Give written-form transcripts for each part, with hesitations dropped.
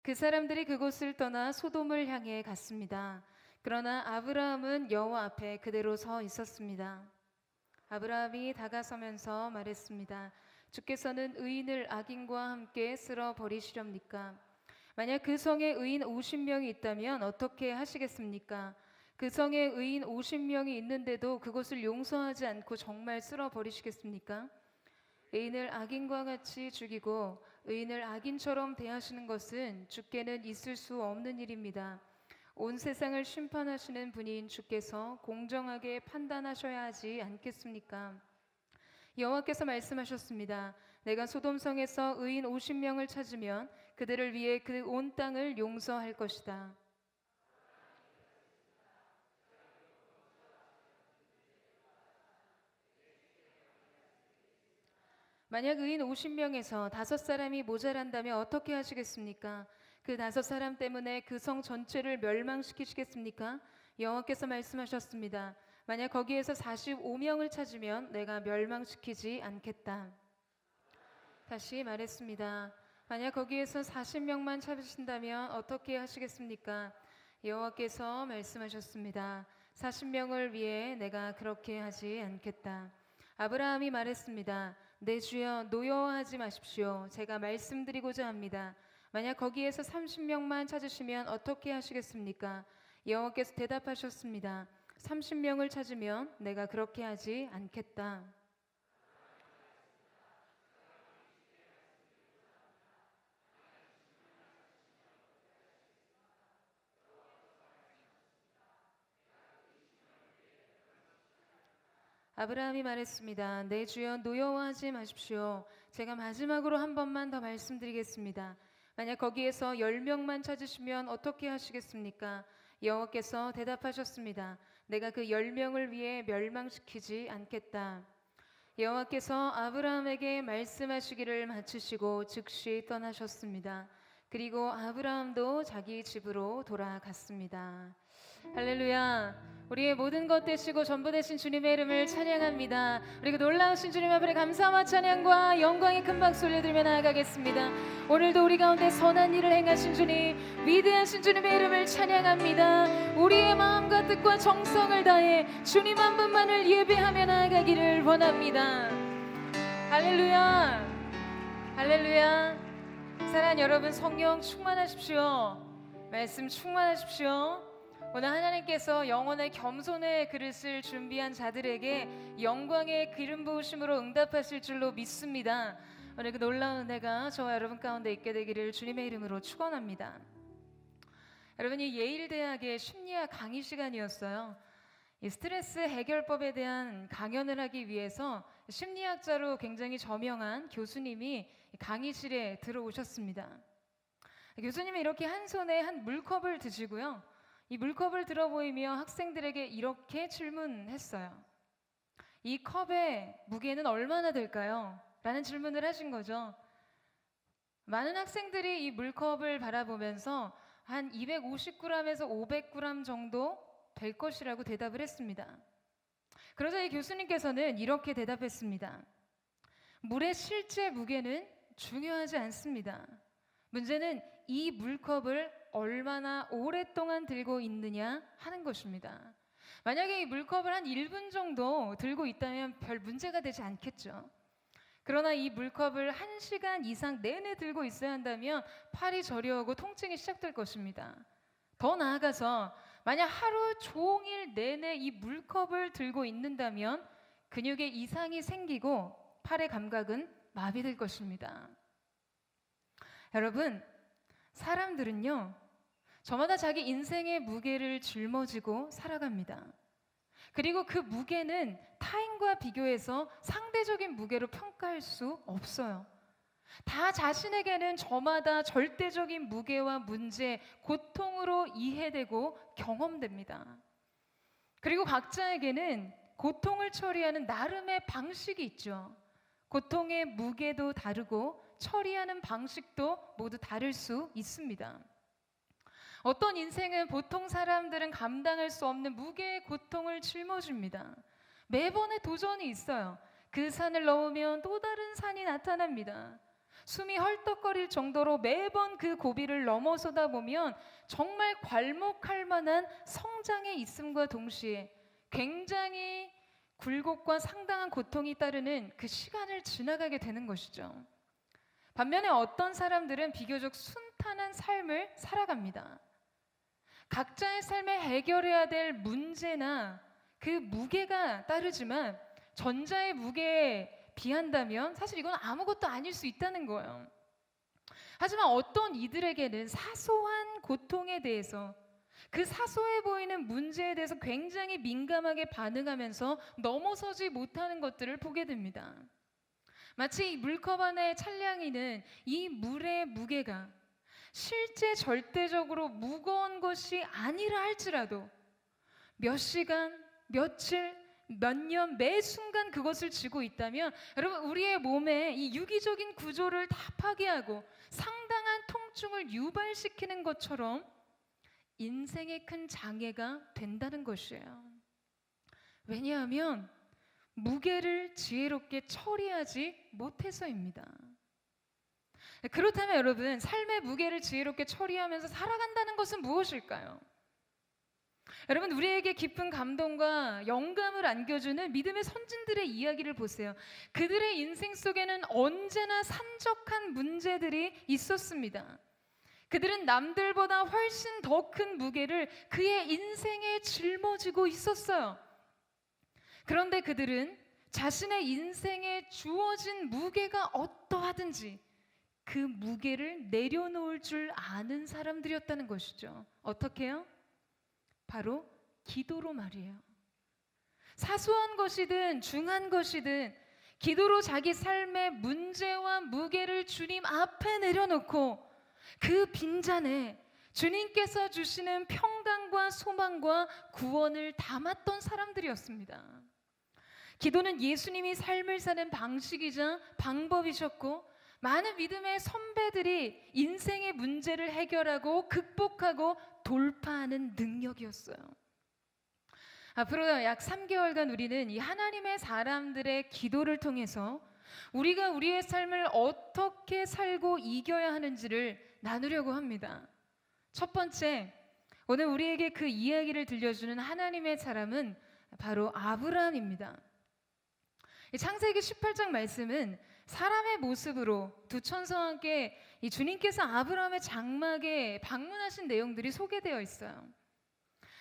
그 사람들이 그곳을 떠나 소돔을 향해 갔습니다. 그러나 아브라함은 여호와 앞에 그대로 서 있었습니다. 아브라함이 다가서면서 말했습니다. 주께서는 의인을 악인과 함께 쓸어 버리시렵니까? 만약 그 성에 의인 50명이 있다면 어떻게 하시겠습니까? 그 성에 의인 50명이 있는데도 그곳을 용서하지 않고 정말 쓸어 버리시겠습니까? 의인을 악인과 같이 죽이고 의인을 악인처럼 대하시는 것은 주께는 있을 수 없는 일입니다. 온 세상을 심판하시는 분인 주께서 공정하게 판단하셔야 하지 않겠습니까? 여호와께서 말씀하셨습니다. 내가 소돔성에서 의인 50명을 찾으면 그들을 위해 그 온 땅을 용서할 것이다. 만약 의인 50명에서 5사람이 모자란다면 어떻게 하시겠습니까? 그 5사람 때문에 그 성 전체를 멸망시키시겠습니까? 여호와께서 말씀하셨습니다. 만약 거기에서 45명을 찾으면 내가 멸망시키지 않겠다. 다시 말했습니다. 만약 거기에서 40명만 찾으신다면 어떻게 하시겠습니까? 여호와께서 말씀하셨습니다. 40명을 위해 내가 그렇게 하지 않겠다. 아브라함이 말했습니다. 내 주여 노여워하지 마십시오. 제가 말씀드리고자 합니다. 만약 거기에서 30명만 찾으시면 어떻게 하시겠습니까? 여호와께서 대답하셨습니다. 30명을 찾으면 내가 그렇게 하지 않겠다. 아브라함이 말했습니다. 내 주여 노여워하지 마십시오. 제가 마지막으로 한 번만 더 말씀드리겠습니다. 만약 거기에서 10명만 찾으시면 어떻게 하시겠습니까? 여호와께서 대답하셨습니다. 내가 그 10명을 위해 멸망시키지 않겠다. 여호와께서 아브라함에게 말씀하시기를 마치시고 즉시 떠나셨습니다. 그리고 아브라함도 자기 집으로 돌아갔습니다. 할렐루야. 우리의 모든 것 되시고 전부 되신 주님의 이름을 찬양합니다. 그리고 놀라우신 주님 앞에 감사와 찬양과 영광의 큰 박수 올려드리며 나아가겠습니다. 오늘도 우리 가운데 선한 일을 행하신 주님, 위대하신 주님의 이름을 찬양합니다. 우리의 마음과 뜻과 정성을 다해 주님 한 분만을 예배하며 나아가기를 원합니다. 할렐루야. 할렐루야. 사랑하는 여러분, 성령 충만하십시오. 말씀 충만하십시오. 오늘 하나님께서 영혼의 겸손의 그릇을 준비한 자들에게 영광의 기름 부으심으로 응답하실 줄로 믿습니다. 오늘 그 놀라운 은혜가 저와 여러분 가운데 있게 되기를 주님의 이름으로 축원합니다. 여러분, 이 예일대학의 심리학 강의 시간이었어요. 이 스트레스 해결법에 대한 강연을 하기 위해서 심리학자로 굉장히 저명한 교수님이 강의실에 들어오셨습니다. 교수님이 이렇게 한 손에 한 물컵을 드시고요. 이 물컵을 들어 보이며 학생들에게 이렇게 질문했어요. 이 컵의 무게는 얼마나 될까요? 라는 질문을 하신 거죠. 많은 학생들이 이 물컵을 바라보면서 한 250g에서 500g 정도 될 것이라고 대답을 했습니다. 그러자 이 교수님께서는 이렇게 대답했습니다. 물의 실제 무게는 중요하지 않습니다. 문제는 이 물컵을 얼마나 오랫동안 들고 있느냐 하는 것입니다. 만약에 이 물컵을 한 1분 정도 들고 있다면 별 문제가 되지 않겠죠. 그러나 이 물컵을 1시간 이상 내내 들고 있어야 한다면 팔이 저려오고 통증이 시작될 것입니다. 더 나아가서 만약 하루 종일 내내 이 물컵을 들고 있는다면 근육에 이상이 생기고 팔의 감각은 마비될 것입니다. 여러분, 사람들은요, 저마다 자기 인생의 무게를 짊어지고 살아갑니다. 그리고 그 무게는 타인과 비교해서 상대적인 무게로 평가할 수 없어요. 다 자신에게는 저마다 절대적인 무게와 문제, 고통으로 이해되고 경험됩니다. 그리고 각자에게는 고통을 처리하는 나름의 방식이 있죠. 고통의 무게도 다르고 처리하는 방식도 모두 다를 수 있습니다. 어떤 인생은 보통 사람들은 감당할 수 없는 무게의 고통을 짊어집니다. 매번의 도전이 있어요. 그 산을 넘으면 또 다른 산이 나타납니다. 숨이 헐떡거릴 정도로 매번 그 고비를 넘어서다 보면 정말 괄목할 만한 성장에 있음과 동시에 굉장히 굴곡과 상당한 고통이 따르는 그 시간을 지나가게 되는 것이죠. 반면에 어떤 사람들은 비교적 순탄한 삶을 살아갑니다. 각자의 삶에 해결해야 될 문제나 그 무게가 따르지만 전자의 무게에 비한다면 사실 이건 아무것도 아닐 수 있다는 거예요. 하지만 어떤 이들에게는 사소한 고통에 대해서, 그 사소해 보이는 문제에 대해서 굉장히 민감하게 반응하면서 넘어서지 못하는 것들을 보게 됩니다. 마치 이 물컵 안의 찰량이는 이 물의 무게가 실제 절대적으로 무거운 것이 아니라 할지라도 몇 시간, 며칠, 몇 년, 매 순간 그것을 쥐고 있다면 여러분, 우리의 몸의 이 유기적인 구조를 다 파괴하고 상당한 통증을 유발시키는 것처럼 인생에 큰 장애가 된다는 것이에요. 왜냐하면 무게를 지혜롭게 처리하지 못해서입니다. 그렇다면 여러분, 삶의 무게를 지혜롭게 처리하면서 살아간다는 것은 무엇일까요? 여러분, 우리에게 깊은 감동과 영감을 안겨주는 믿음의 선진들의 이야기를 보세요. 그들의 인생 속에는 언제나 산적한 문제들이 있었습니다. 그들은 남들보다 훨씬 더 큰 무게를 그의 인생에 짊어지고 있었어요. 그런데 그들은 자신의 인생에 주어진 무게가 어떠하든지 그 무게를 내려놓을 줄 아는 사람들이었다는 것이죠. 어떻게요? 바로 기도로 말이에요. 사소한 것이든 중한 것이든 기도로 자기 삶의 문제와 무게를 주님 앞에 내려놓고 그 빈잔에 주님께서 주시는 평강과 소망과 구원을 담았던 사람들이었습니다. 기도는 예수님이 삶을 사는 방식이자 방법이셨고, 많은 믿음의 선배들이 인생의 문제를 해결하고 극복하고 돌파하는 능력이었어요. 앞으로 약 3개월간 우리는 이 하나님의 사람들의 기도를 통해서 우리가 우리의 삶을 어떻게 살고 이겨야 하는지를 나누려고 합니다. 첫 번째, 오늘 우리에게 그 이야기를 들려주는 하나님의 사람은 바로 아브라함입니다. 창세기 18장 말씀은 사람의 모습으로 두 천사와 함께 이 주님께서 아브라함의 장막에 방문하신 내용들이 소개되어 있어요.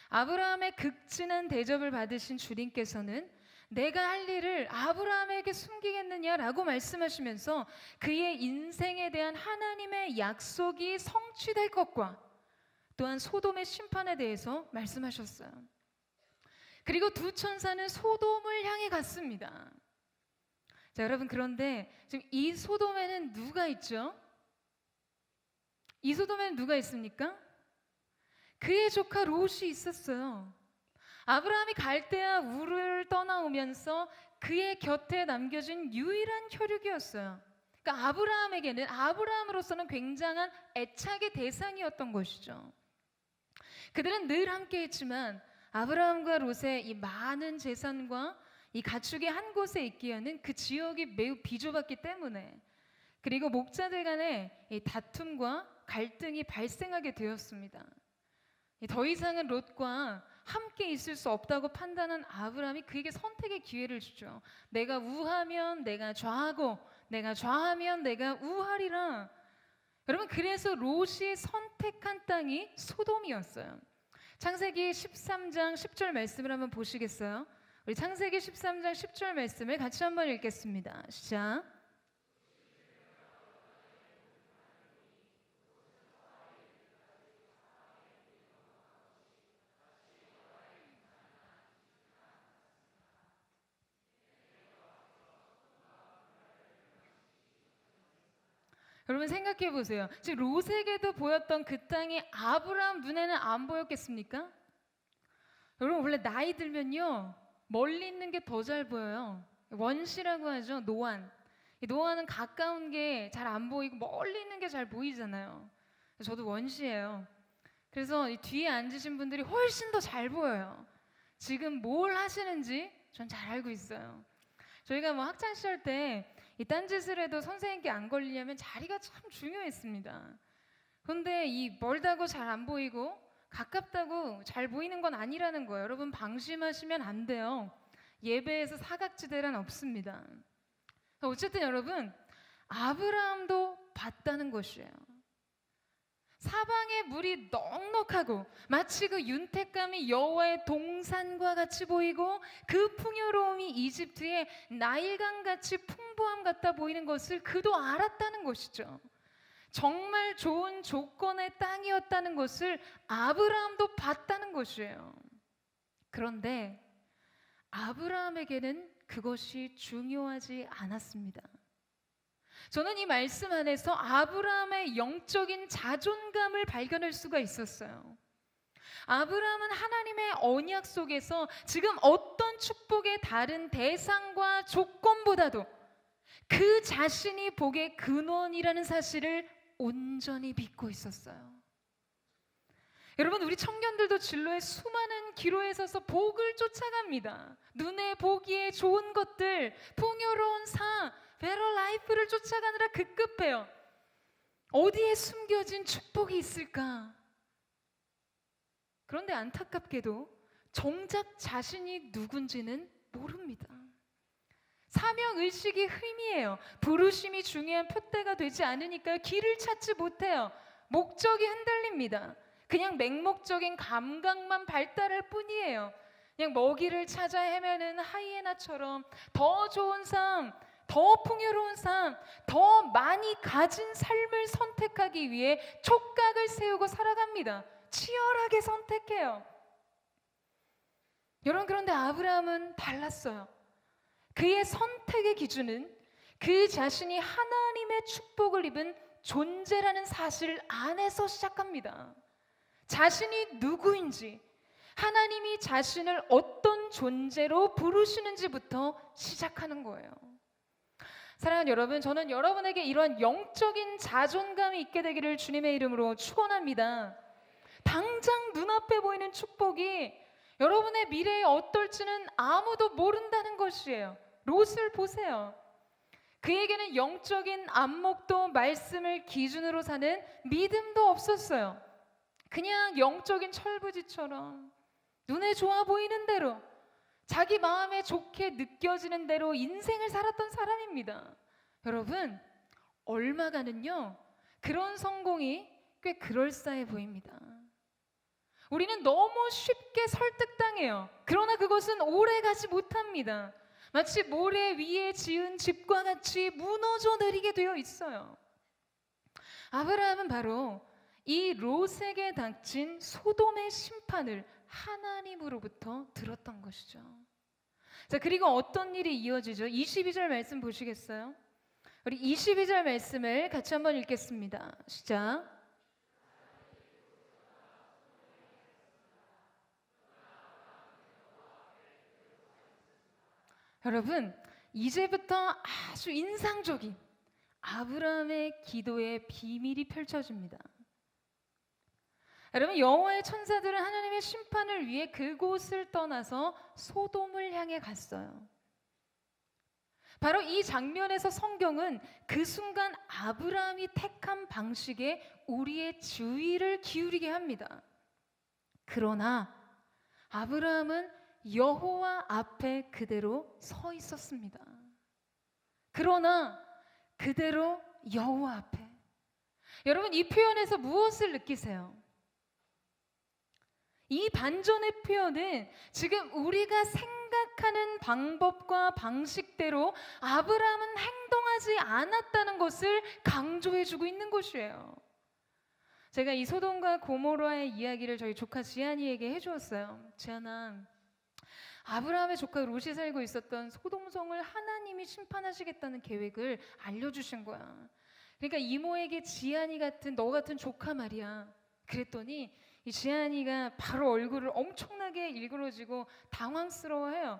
아브라함의 극진한 대접을 받으신 주님께서는 내가 할 일을 아브라함에게 숨기겠느냐라고 말씀하시면서 그의 인생에 대한 하나님의 약속이 성취될 것과 또한 소돔의 심판에 대해서 말씀하셨어요. 그리고 두 천사는 소돔을 향해 갔습니다. 자, 여러분, 그런데 지금 이 소돔에는 누가 있죠? 이 소돔에는 누가 있습니까? 그의 조카 롯이 있었어요. 아브라함이 갈대아 우르를 떠나오면서 그의 곁에 남겨진 유일한 혈육이었어요. 그러니까 아브라함에게는, 아브라함으로서는 굉장한 애착의 대상이었던 것이죠. 그들은 늘 함께 했지만 아브라함과 롯의 이 많은 재산과 이 가축이 한 곳에 있기에는 그 지역이 매우 비좁았기 때문에, 그리고 목자들 간의 이 다툼과 갈등이 발생하게 되었습니다. 더 이상은 롯과 함께 있을 수 없다고 판단한 아브라함이 그에게 선택의 기회를 주죠. 내가 우하면 내가 좌하고 내가 좌하면 내가 우하리라. 여러분, 그래서 롯이 선택한 땅이 소돔이었어요. 창세기 13장 10절 말씀을 한번 보시겠어요? 우리 창세기 13장 10절 말씀을 같이 한번 읽겠습니다. 시작. 여러분, 생각해 보세요. 지금 롯에게도 보였던 그 땅이 아브라함 눈에는 안 보였겠습니까? 여러분, 원래 나이 들면요 멀리 있는 게 더 잘 보여요. 원시라고 하죠. 노안. 이 노안은 가까운 게 잘 안 보이고 멀리 있는 게 잘 보이잖아요. 저도 원시예요. 그래서 이 뒤에 앉으신 분들이 훨씬 더 잘 보여요. 지금 뭘 하시는지 전 잘 알고 있어요. 저희가 뭐 학창 시절 때 이 딴짓을 해도 선생님께 안 걸리려면 자리가 참 중요했습니다. 그런데 이 멀다고 잘 안 보이고 가깝다고 잘 보이는 건 아니라는 거예요. 여러분 방심하시면 안 돼요. 예배에서 사각지대란 없습니다. 어쨌든 여러분 아브라함도 봤다는 것이에요. 사방에 물이 넉넉하고 마치 그 윤택감이 여호와의 동산과 같이 보이고 그 풍요로움이 이집트의 나일강 같이 풍부함 같아 보이는 것을 그도 알았다는 것이죠. 정말 좋은 조건의 땅이었다는 것을 아브라함도 봤다는 것이에요. 그런데 아브라함에게는 그것이 중요하지 않았습니다. 저는 이 말씀 안에서 아브라함의 영적인 자존감을 발견할 수가 있었어요. 아브라함은 하나님의 언약 속에서 지금 어떤 축복의 다른 대상과 조건보다도 그 자신이 복의 근원이라는 사실을 온전히 믿고 있었어요. 여러분 우리 청년들도 진로의 수많은 기로에 서서 복을 쫓아갑니다. 눈에 보기에 좋은 것들, 풍요로운 삶, 베러 라이프를 쫓아가느라 급급해요. 어디에 숨겨진 축복이 있을까? 그런데 안타깝게도 정작 자신이 누군지는 모릅니다. 사명의식이 희미해요. 부르심이 중요한 표대가 되지 않으니까 길을 찾지 못해요. 목적이 흔들립니다. 그냥 맹목적인 감각만 발달할 뿐이에요. 그냥 먹이를 찾아 헤매는 하이에나처럼 더 좋은 삶, 더 풍요로운 삶, 더 많이 가진 삶을 선택하기 위해 촉각을 세우고 살아갑니다. 치열하게 선택해요. 여러분 그런데 아브라함은 달랐어요. 그의 선택의 기준은 그 자신이 하나님의 축복을 입은 존재라는 사실 안에서 시작합니다. 자신이 누구인지, 하나님이 자신을 어떤 존재로 부르시는지부터 시작하는 거예요. 사랑하는 여러분, 저는 여러분에게 이러한 영적인 자존감이 있게 되기를 주님의 이름으로 축원합니다. 당장 눈앞에 보이는 축복이 여러분의 미래에 어떨지는 아무도 모른다는 것이에요. 롯을 보세요. 그에게는 영적인 안목도 말씀을 기준으로 사는 믿음도 없었어요. 그냥 영적인 철부지처럼 눈에 좋아 보이는 대로 자기 마음에 좋게 느껴지는 대로 인생을 살았던 사람입니다. 여러분 얼마가는요 그런 성공이 꽤 그럴싸해 보입니다. 우리는 너무 쉽게 설득당해요. 그러나 그것은 오래가지 못합니다. 마치 모래 위에 지은 집과 같이 무너져 내리게 되어 있어요. 아브라함은 바로 이 롯에게 닥친 소돔의 심판을 하나님으로부터 들었던 것이죠. 자, 그리고 어떤 일이 이어지죠? 22절 말씀 보시겠어요? 우리 22절 말씀을 같이 한번 읽겠습니다. 시작. 여러분, 이제부터 아주 인상적인 아브라함의 기도의 비밀이 펼쳐집니다. 여러분, 여호와의 천사들은 하나님의 심판을 위해 그곳을 떠나서 소돔을 향해 갔어요. 바로 이 장면에서 성경은 그 순간 아브라함이 택한 방식에 우리의 주의를 기울이게 합니다. 그러나 아브라함은 여호와 앞에 그대로 서 있었습니다. 그러나 그대로 여호와 앞에. 여러분 이 표현에서 무엇을 느끼세요? 이 반전의 표현은 지금 우리가 생각하는 방법과 방식대로 아브라함은 행동하지 않았다는 것을 강조해주고 있는 것이에요. 제가 이 소돔과 고모라의 이야기를 저희 조카 지안이에게 해주었어요. 지안아, 아브라함의 조카 롯이 살고 있었던 소돔성을 하나님이 심판하시겠다는 계획을 알려주신 거야. 그러니까 이모에게 지안이 같은 너 같은 조카 말이야. 그랬더니 이 지안이가 바로 얼굴을 엄청나게 일그러지고 당황스러워해요.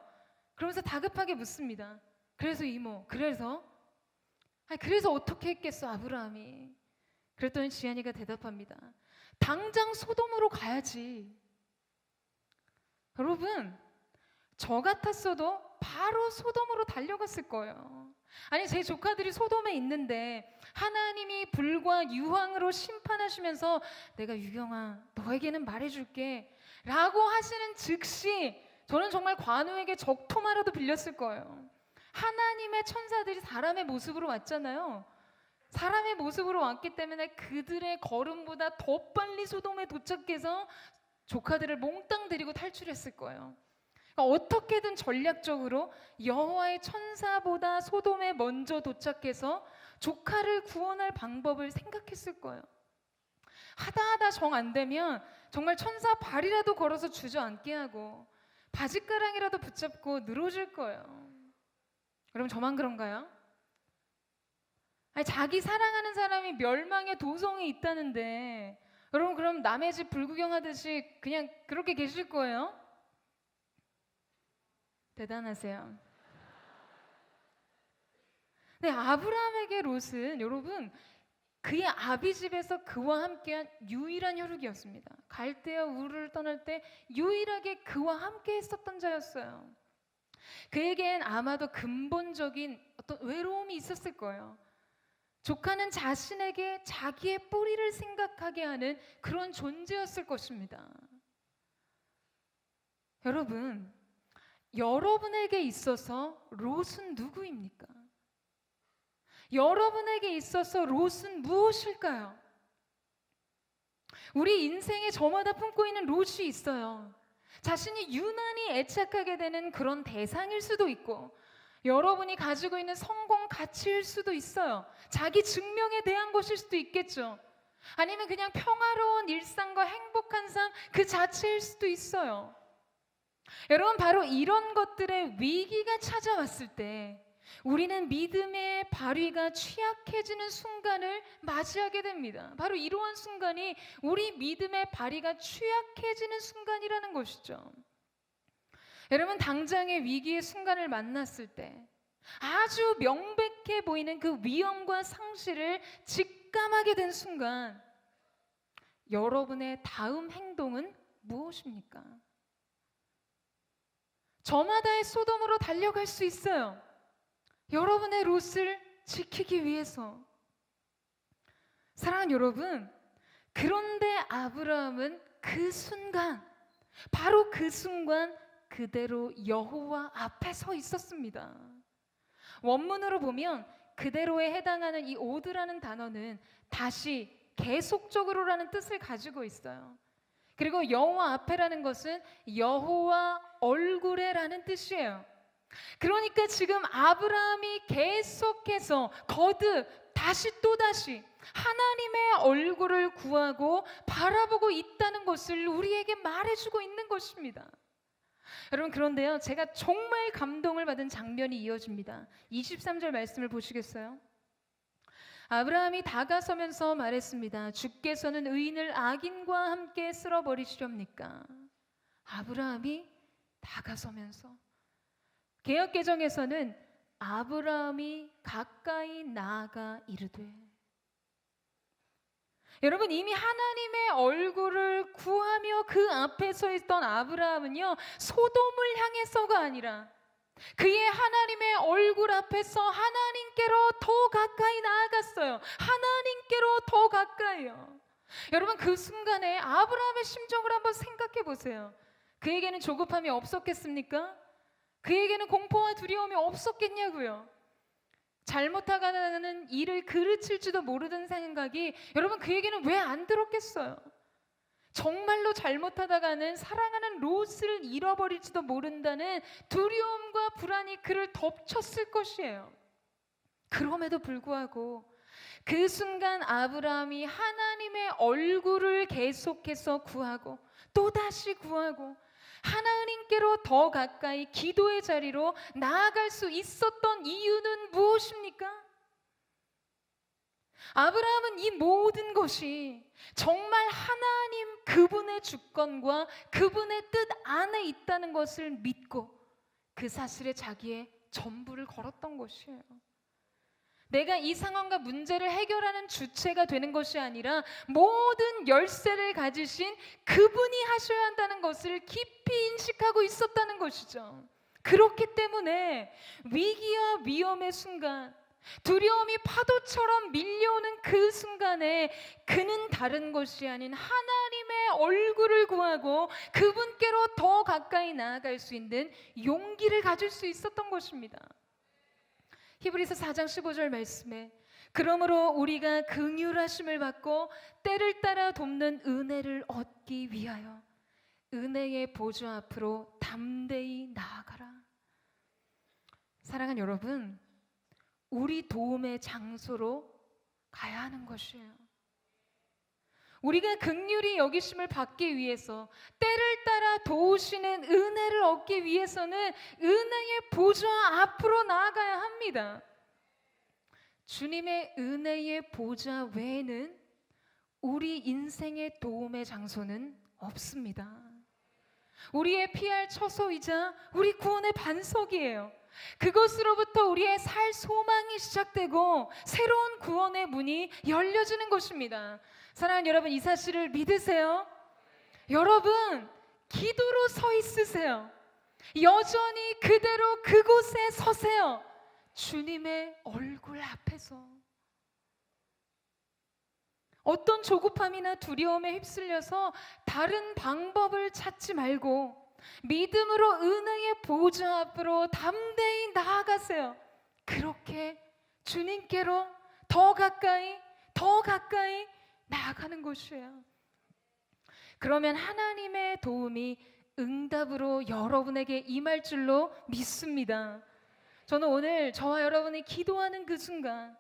그러면서 다급하게 묻습니다. 그래서 이모, 그래서 어떻게 했겠어 아브라함이? 그랬더니 지안이가 대답합니다. 당장 소돔으로 가야지. 여러분, 저 같았어도 바로 소돔으로 달려갔을 거예요. 아니, 제 조카들이 소돔에 있는데 하나님이 불과 유황으로 심판하시면서 내가 유경아 너에게는 말해줄게 라고 하시는 즉시 저는 정말 관우에게 적토마라도 빌렸을 거예요. 하나님의 천사들이 사람의 모습으로 왔잖아요. 사람의 모습으로 왔기 때문에 그들의 걸음보다 더 빨리 소돔에 도착해서 조카들을 몽땅 데리고 탈출했을 거예요. 그러니까 어떻게든 전략적으로 여호와의 천사보다 소돔에 먼저 도착해서 조카를 구원할 방법을 생각했을 거예요. 하다 정 안 되면 정말 천사 발이라도 걸어서 주저앉게 하고 바짓가랑이라도 붙잡고 늘어질 거예요. 여러분, 저만 그런가요? 아니, 자기 사랑하는 사람이 멸망의 도성에 있다는데 여러분, 그럼 남의 집 불구경하듯이 그냥 그렇게 계실 거예요? 대단하세요. 네, 아브라함에게 롯은 여러분 그의 아비 집에서 그와 함께한 유일한 혈육이었습니다. 갈대아 우르를 떠날 때 유일하게 그와 함께 했었던 자였어요. 그에겐 아마도 근본적인 어떤 외로움이 있었을 거예요. 조카는 자신에게 자기의 뿌리를 생각하게 하는 그런 존재였을 것입니다. 여러분, 여러분에게 있어서 롯은 누구입니까? 여러분에게 있어서 롯은 무엇일까요? 우리 인생에 저마다 품고 있는 롯이 있어요. 자신이 유난히 애착하게 되는 그런 대상일 수도 있고, 여러분이 가지고 있는 성공 가치일 수도 있어요. 자기 증명에 대한 것일 수도 있겠죠. 아니면 그냥 평화로운 일상과 행복한 삶 그 자체일 수도 있어요. 여러분, 바로 이런 것들의 위기가 찾아왔을 때 우리는 믿음의 발휘가 취약해지는 순간을 맞이하게 됩니다. 바로 이러한 순간이 우리 믿음의 발휘가 취약해지는 순간이라는 것이죠. 여러분, 당장의 위기의 순간을 만났을 때 아주 명백해 보이는 그 위험과 상실을 직감하게 된 순간 여러분의 다음 행동은 무엇입니까? 저마다의 소돔으로 달려갈 수 있어요. 여러분의 롯을 지키기 위해서. 사랑하는 여러분, 그런데 아브라함은 그 순간, 바로 그 순간 그대로 여호와 앞에 서 있었습니다. 원문으로 보면 그대로에 해당하는 이 오드라는 단어는 다시 계속적으로라는 뜻을 가지고 있어요. 그리고 여호와 앞에라는 것은 여호와 얼굴에라는 뜻이에요. 그러니까 지금 아브라함이 계속해서 거듭 다시 또다시 하나님의 얼굴을 구하고 바라보고 있다는 것을 우리에게 말해주고 있는 것입니다. 여러분, 그런데요, 제가 정말 감동을 받은 장면이 이어집니다. 23절 말씀을 보시겠어요? 아브라함이 다가서면서 말했습니다. 주께서는 의인을 악인과 함께 쓸어버리시렵니까? 아브라함이 다가서면서, 개역개정에서는 아브라함이 가까이 나아가 이르되. 여러분, 이미 하나님의 얼굴을 구하며 그 앞에 서 있던 아브라함은요, 소돔을 향해서가 아니라 그의 하나님의 얼굴 앞에서 하나님께로 더 가까이 나아갔어요. 하나님께로 더 가까이요. 여러분, 그 순간에 아브라함의 심정을 한번 생각해 보세요. 그에게는 조급함이 없었겠습니까? 그에게는 공포와 두려움이 없었겠냐고요. 잘못하가는 일을 그르칠지도 모르는 생각이 여러분 그에게는 왜 안 들었겠어요? 정말로 잘못하다가는 사랑하는 롯을 잃어버릴지도 모른다는 두려움과 불안이 그를 덮쳤을 것이에요. 그럼에도 불구하고 그 순간 아브라함이 하나님의 얼굴을 계속해서 구하고 또다시 구하고 하나님께로 더 가까이 기도의 자리로 나아갈 수 있었던 이유는 무엇입니까? 아브라함은 이 모든 것이 정말 하나님 그분의 주권과 그분의 뜻 안에 있다는 것을 믿고 그 사실에 자기의 전부를 걸었던 것이에요. 내가 이 상황과 문제를 해결하는 주체가 되는 것이 아니라 모든 열쇠를 가지신 그분이 하셔야 한다는 것을 깊이 인식하고 있었다는 것이죠. 그렇기 때문에 위기와 위험의 순간, 두려움이 파도처럼 밀려오는 그 순간에 그는 다른 것이 아닌 하나님의 얼굴을 구하고 그분께로 더 가까이 나아갈 수 있는 용기를 가질 수 있었던 것입니다. 히브리서 4장 15절 말씀에 그러므로 우리가 긍휼하심을 받고 때를 따라 돕는 은혜를 얻기 위하여 은혜의 보좌 앞으로 담대히 나아가라. 사랑하는 여러분, 우리 도움의 장소로 가야 하는 것이에요. 우리가 긍휼히 여기심을 받기 위해서, 때를 따라 도우시는 은혜를 얻기 위해서는 은혜의 보좌 앞으로 나아가야 합니다. 주님의 은혜의 보좌 외에는 우리 인생의 도움의 장소는 없습니다. 우리의 피할 처소이자 우리 구원의 반석이에요. 그것으로부터 우리의 살 소망이 시작되고 새로운 구원의 문이 열려지는 것입니다. 사랑하는 여러분, 이 사실을 믿으세요? 여러분, 기도로 서 있으세요. 여전히 그대로 그곳에 서세요. 주님의 얼굴 앞에서. 어떤 조급함이나 두려움에 휩쓸려서 다른 방법을 찾지 말고 믿음으로 은혜의 보좌 앞으로 담대히 나아가세요. 그렇게 주님께로 더 가까이 나아가는 것이에요. 그러면 하나님의 도움이 응답으로 여러분에게 임할 줄로 믿습니다. 저는 오늘 저와 여러분이 기도하는 그 순간,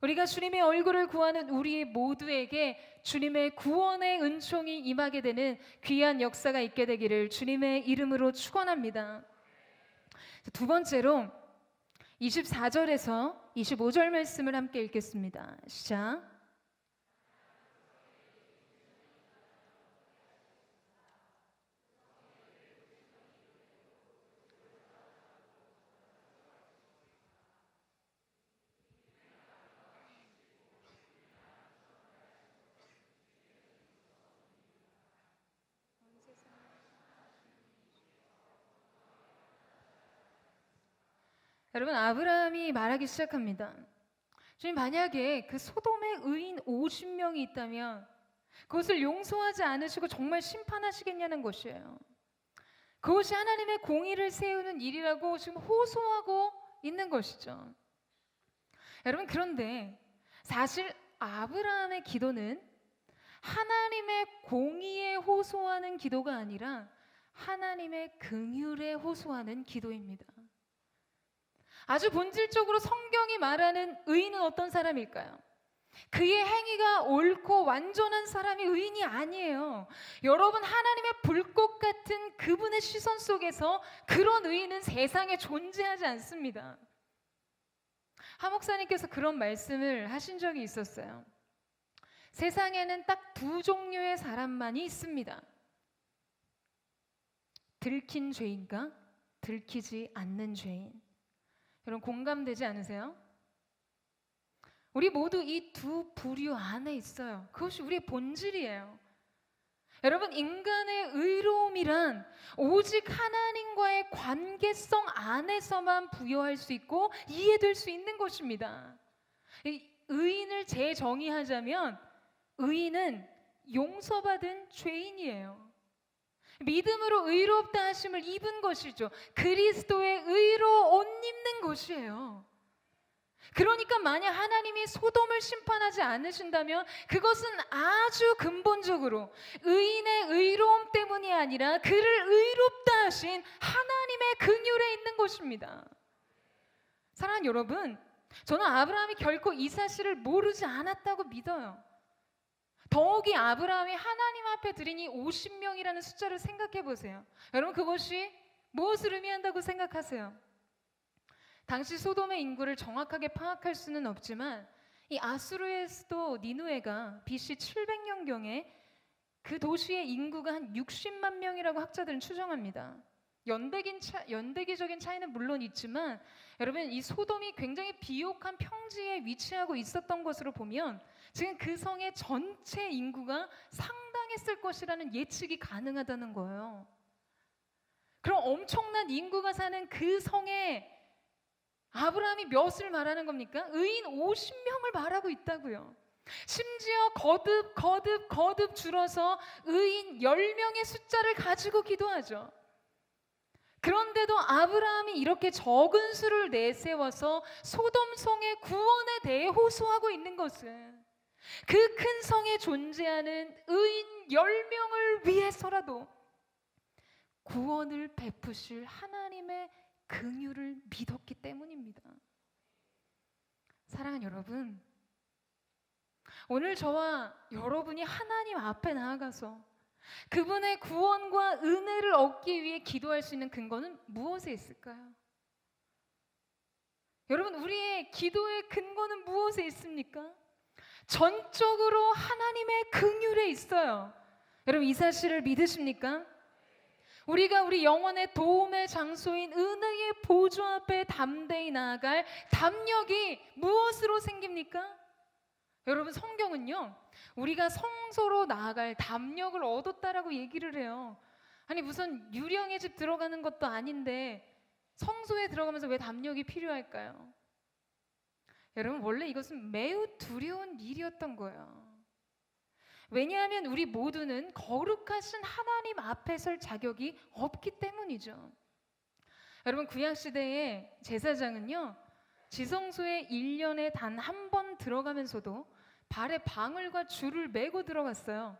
우리가 주님의 얼굴을 구하는 우리 모두에게 주님의 구원의 은총이 임하게 되는 귀한 역사가 있게 되기를 주님의 이름으로 축원합니다. 두 번째로 24절에서 25절 말씀을 함께 읽겠습니다. 시작. 여러분, 아브라함이 말하기 시작합니다. 주님, 만약에 그 소돔에 의인 50명이 있다면 그것을 용서하지 않으시고 정말 심판하시겠냐는 것이에요. 그것이 하나님의 공의를 세우는 일이라고 지금 호소하고 있는 것이죠. 여러분, 그런데 사실 아브라함의 기도는 하나님의 공의에 호소하는 기도가 아니라 하나님의 긍휼에 호소하는 기도입니다. 아주 본질적으로 성경이 말하는 의인은 어떤 사람일까요? 그의 행위가 옳고 완전한 사람이 의인이 아니에요. 여러분, 하나님의 불꽃 같은 그분의 시선 속에서 그런 의인은 세상에 존재하지 않습니다. 하 목사님께서 그런 말씀을 하신 적이 있었어요. 세상에는 딱 두 종류의 사람만이 있습니다. 들킨 죄인과 들키지 않는 죄인. 여러분, 공감되지 않으세요? 우리 모두 이 두 부류 안에 있어요. 그것이 우리의 본질이에요. 여러분, 인간의 의로움이란 오직 하나님과의 관계성 안에서만 부여할 수 있고 이해될 수 있는 것입니다. 의인을 재정의하자면 의인은 용서받은 죄인이에요. 믿음으로 의롭다 하심을 입은 것이죠. 그리스도의 의로 옷 입는 것이에요. 그러니까 만약 하나님이 소돔을 심판하지 않으신다면 그것은 아주 근본적으로 의인의 의로움 때문이 아니라 그를 의롭다 하신 하나님의 긍휼에 있는 것입니다. 사랑하는 여러분, 저는 아브라함이 결코 이 사실을 모르지 않았다고 믿어요. 더욱이 아브라함이 하나님 앞에 드린 이 50명이라는 숫자를 생각해 보세요. 여러분, 그것이 무엇을 의미한다고 생각하세요? 당시 소돔의 인구를 정확하게 파악할 수는 없지만 이 아수르의 수도 니느웨가 BC 700년경에 그 도시의 인구가 한 60만 명이라고 학자들은 추정합니다. 연대기적인 차이는 물론 있지만 여러분, 이 소돔이 굉장히 비옥한 평지에 위치하고 있었던 것으로 보면 지금 그 성의 전체 인구가 상당했을 것이라는 예측이 가능하다는 거예요. 그럼 엄청난 인구가 사는 그 성에 아브라함이 몇을 말하는 겁니까? 의인 50명을 말하고 있다고요. 심지어 거듭 줄어서 의인 10명의 숫자를 가지고 기도하죠. 그런데도 아브라함이 이렇게 적은 수를 내세워서 소돔 성의 구원에 대해 호소하고 있는 것은 그 큰 성에 존재하는 의인 10명을 위해서라도 구원을 베푸실 하나님의 긍휼을 믿었기 때문입니다. 사랑하는 여러분, 오늘 저와 여러분이 하나님 앞에 나아가서 그분의 구원과 은혜를 얻기 위해 기도할 수 있는 근거는 무엇에 있을까요? 여러분, 우리의 기도의 근거는 무엇에 있습니까? 전적으로 하나님의 긍휼에 있어요. 여러분, 이 사실을 믿으십니까? 우리가 우리 영혼의 도움의 장소인 은혜의 보좌 앞에 담대히 나아갈 담력이 무엇으로 생깁니까? 여러분, 성경은요, 우리가 성소로 나아갈 담력을 얻었다라고 얘기를 해요. 아니, 무슨 유령의 집 들어가는 것도 아닌데 성소에 들어가면서 왜 담력이 필요할까요? 여러분, 원래 이것은 매우 두려운 일이었던 거예요. 왜냐하면 우리 모두는 거룩하신 하나님 앞에 설 자격이 없기 때문이죠. 여러분, 구약시대의 제사장은요, 지성소에 1년에 단 한 번 들어가면서도 발에 방울과 줄을 메고 들어갔어요.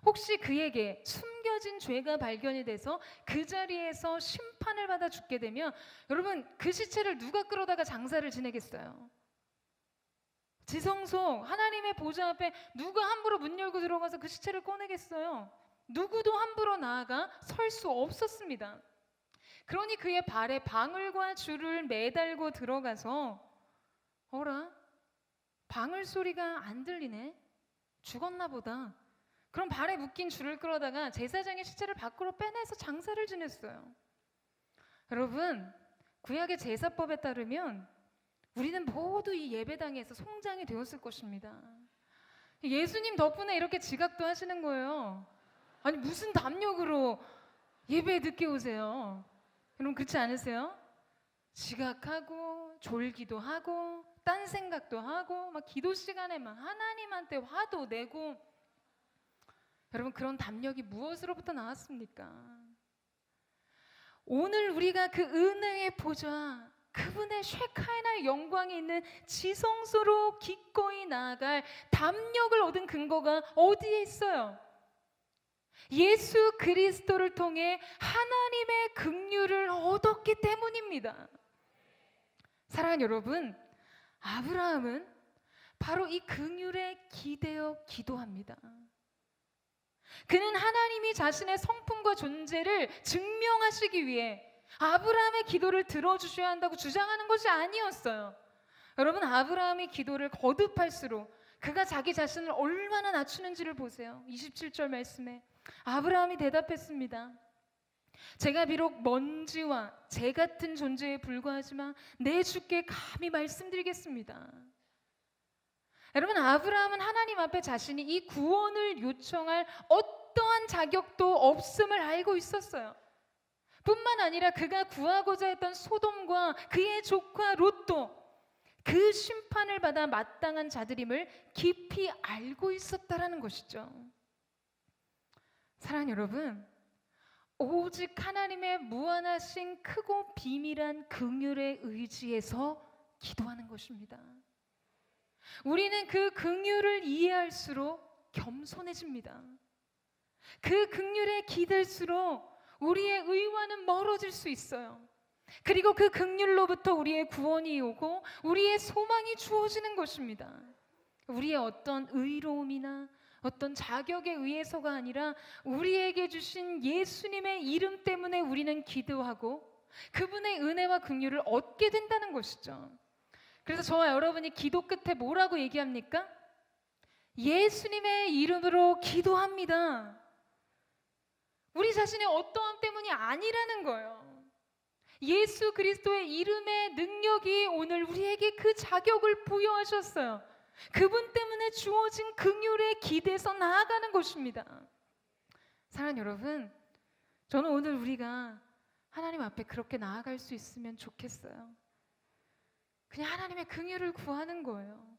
혹시 그에게 숨겨진 죄가 발견이 돼서 그 자리에서 심판을 받아 죽게 되면 여러분, 그 시체를 누가 끌어다가 장사를 지내겠어요? 지성소 하나님의 보좌 앞에 누가 함부로 문 열고 들어가서 그 시체를 꺼내겠어요? 누구도 함부로 나아가 설 수 없었습니다. 그러니 그의 발에 방울과 줄을 매달고 들어가서 어라? 방울 소리가 안 들리네? 죽었나 보다. 그럼 발에 묶인 줄을 끌어다가 제사장의 시체를 밖으로 빼내서 장사를 지냈어요. 여러분, 구약의 제사법에 따르면 우리는 모두 이 예배당에서 송장이 되었을 것입니다. 예수님 덕분에 이렇게 지각도 하시는 거예요. 아니, 무슨 담력으로 예배에 늦게 오세요? 여러분, 그렇지 않으세요? 지각하고 졸기도 하고 딴 생각도 하고 막 기도 시간에 막 하나님한테 화도 내고. 여러분, 그런 담력이 무엇으로부터 나왔습니까? 오늘 우리가 그 은혜의 보좌, 그분의 쉐카이나의 영광이 있는 지성소로 기꺼이 나아갈 담력을 얻은 근거가 어디에 있어요? 예수 그리스도를 통해 하나님의 긍휼을 얻었기 때문입니다. 사랑하는 여러분, 아브라함은 바로 이 긍휼에 기대어 기도합니다. 그는 하나님이 자신의 성품과 존재를 증명하시기 위해 아브라함의 기도를 들어주셔야 한다고 주장하는 것이 아니었어요. 여러분, 아브라함이 기도를 거듭할수록 그가 자기 자신을 얼마나 낮추는지를 보세요. 27절 말씀에 아브라함이 대답했습니다. 제가 비록 먼지와 재 같은 존재에 불과하지만 내 주께 감히 말씀드리겠습니다. 여러분, 아브라함은 하나님 앞에 자신이 이 구원을 요청할 어떠한 자격도 없음을 알고 있었어요. 뿐만 아니라 그가 구하고자 했던 소돔과 그의 조카 롯도 그 심판을 받아 마땅한 자들임을 깊이 알고 있었다라는 것이죠. 사랑하는 여러분, 오직 하나님의 무한하신 크고 비밀한 긍휼에 의지해서 기도하는 것입니다. 우리는 그 긍휼을 이해할수록 겸손해집니다. 그 긍휼에 기댈수록 우리의 의와는 멀어질 수 있어요. 그리고 그 긍휼로부터 우리의 구원이 오고 우리의 소망이 주어지는 것입니다. 우리의 어떤 의로움이나 어떤 자격에 의해서가 아니라 우리에게 주신 예수님의 이름 때문에 우리는 기도하고 그분의 은혜와 긍휼을 얻게 된다는 것이죠. 그래서 저와 여러분이 기도 끝에 뭐라고 얘기합니까? 예수님의 이름으로 기도합니다. 우리 자신의 어떠함 때문이 아니라는 거예요. 예수 그리스도의 이름의 능력이 오늘 우리에게 그 자격을 부여하셨어요. 그분 때문에 주어진 긍휼에 기대서 나아가는 것입니다. 사랑하는 여러분, 저는 오늘 우리가 하나님 앞에 그렇게 나아갈 수 있으면 좋겠어요. 그냥 하나님의 긍휼을 구하는 거예요.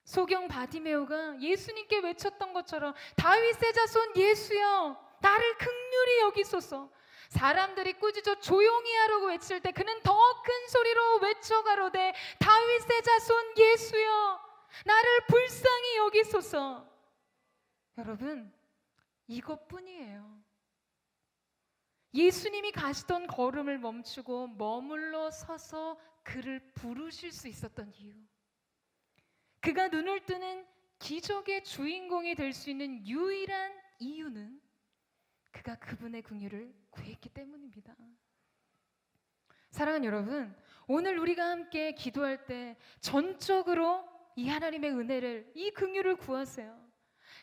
소경 바디메오가 예수님께 외쳤던 것처럼 다윗의 자손 예수여 나를 긍휼히 여기소서. 사람들이 꾸짖어 조용히 하라고 외칠 때 그는 더 큰 소리로 외쳐가로되 다윗의 자손 예수여 나를 불쌍히 여기소서. 여러분, 이것뿐이에요. 예수님이 가시던 걸음을 멈추고 머물러 서서 그를 부르실 수 있었던 이유, 그가 눈을 뜨는 기적의 주인공이 될 수 있는 유일한 이유는 그가 그분의 긍휼을 구했기 때문입니다. 사랑하는 여러분, 오늘 우리가 함께 기도할 때 전적으로 이 하나님의 은혜를, 이 긍휼을 구하세요.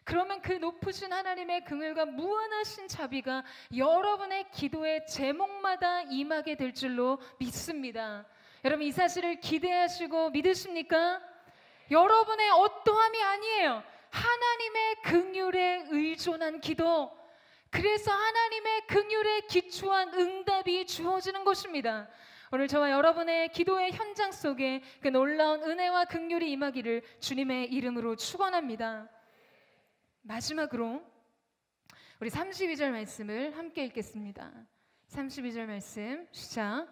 그러면 그 높으신 하나님의 긍휼과 무한하신 자비가 여러분의 기도의 제목마다 임하게 될 줄로 믿습니다. 여러분, 이 사실을 기대하시고 믿으십니까? 여러분의 어떠함이 아니에요. 하나님의 긍휼에 의존한 기도, 그래서 하나님의 긍휼에 기초한 응답이 주어지는 것입니다. 오늘 저와 여러분의 기도의 현장 속에 그 놀라운 은혜와 긍휼이 임하기를 주님의 이름으로 축원합니다. 마지막으로 우리 32절 말씀을 함께 읽겠습니다. 32절 말씀 시작.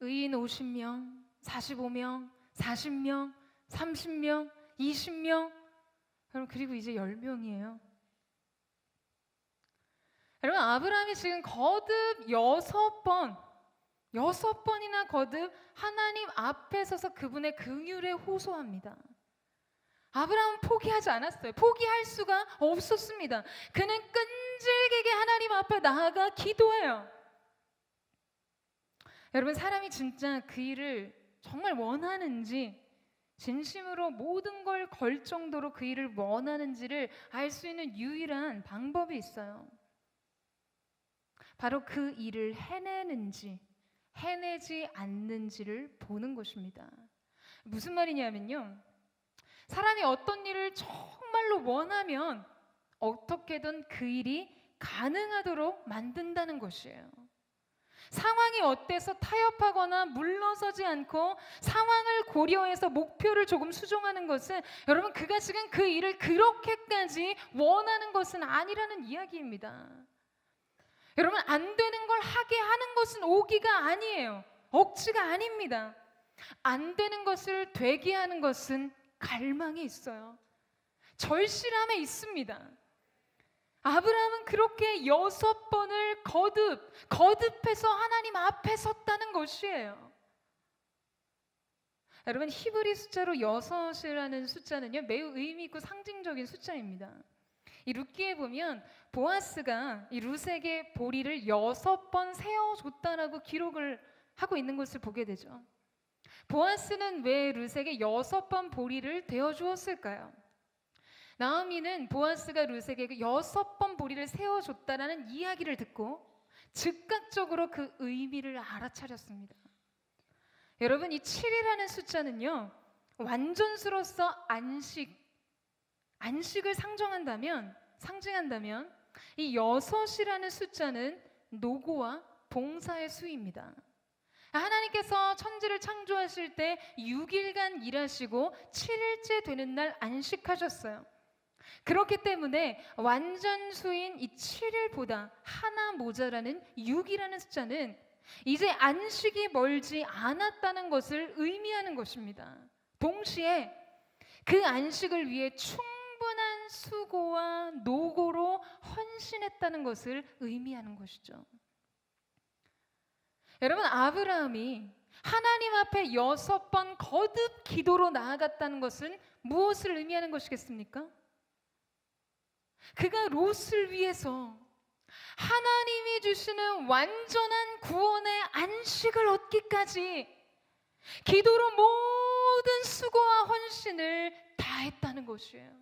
의인 50명, 45명, 40명, 30명, 20명, 여러분 그리고 이제 10명이에요. 여러분, 아브라함이 지금 거듭 6번이나 거듭 하나님 앞에 서서 그분의 긍휼에 호소합니다. 아브라함은 포기하지 않았어요. 포기할 수가 없었습니다. 그는 끈질기게 하나님 앞에 나아가 기도해요. 여러분, 사람이 진짜 그 일을 정말 원하는지, 진심으로 모든 걸 걸 정도로 그 일을 원하는지를 알 수 있는 유일한 방법이 있어요. 바로 그 일을 해내는지 해내지 않는지를 보는 것입니다. 무슨 말이냐면요, 사람이 어떤 일을 정말로 원하면 어떻게든 그 일이 가능하도록 만든다는 것이에요. 상황이 어때서 타협하거나 물러서지 않고 상황을 고려해서 목표를 조금 수정하는 것은, 여러분, 그가 지금 그 일을 그렇게까지 원하는 것은 아니라는 이야기입니다. 여러분, 안 되는 걸 하게 하는 것은 오기가 아니에요. 억지가 아닙니다. 안 되는 것을 되게 하는 것은 갈망이 있어요. 절실함에 있습니다. 아브라함은 그렇게 6번을 거듭해서 하나님 앞에 섰다는 것이에요. 여러분, 히브리 숫자로 6이라는 숫자는요, 매우 의미 있고 상징적인 숫자입니다. 이 룻기에 보면 보아스가 이 룻에게 보리를 6번 세워줬다라고 기록을 하고 있는 것을 보게 되죠. 보아스는 왜 룻에게 6번 보리를 대어주었을까요? 나오미는 보아스가 룻에게 6번 보리를 세워줬다라는 이야기를 듣고 즉각적으로 그 의미를 알아차렸습니다. 여러분, 이 7이라는 숫자는요, 완전수로서 안식을 상징한다면 이 6이라는 숫자는 노고와 봉사의 수입니다. 하나님께서 천지를 창조하실 때 6일간 일하시고 7일째 되는 날 안식하셨어요. 그렇기 때문에 완전수인 이 7일보다 하나 모자라는 6이라는 숫자는 이제 안식이 멀지 않았다는 것을 의미하는 것입니다. 동시에 그 안식을 위해 충분한 수고와 노고로 헌신했다는 것을 의미하는 것이죠. 여러분, 아브라함이 하나님 앞에 6번 거듭 기도로 나아갔다는 것은 무엇을 의미하는 것이겠습니까? 그가 롯을 위해서 하나님이 주시는 완전한 구원의 안식을 얻기까지 기도로 모든 수고와 헌신을 다했다는 것이에요.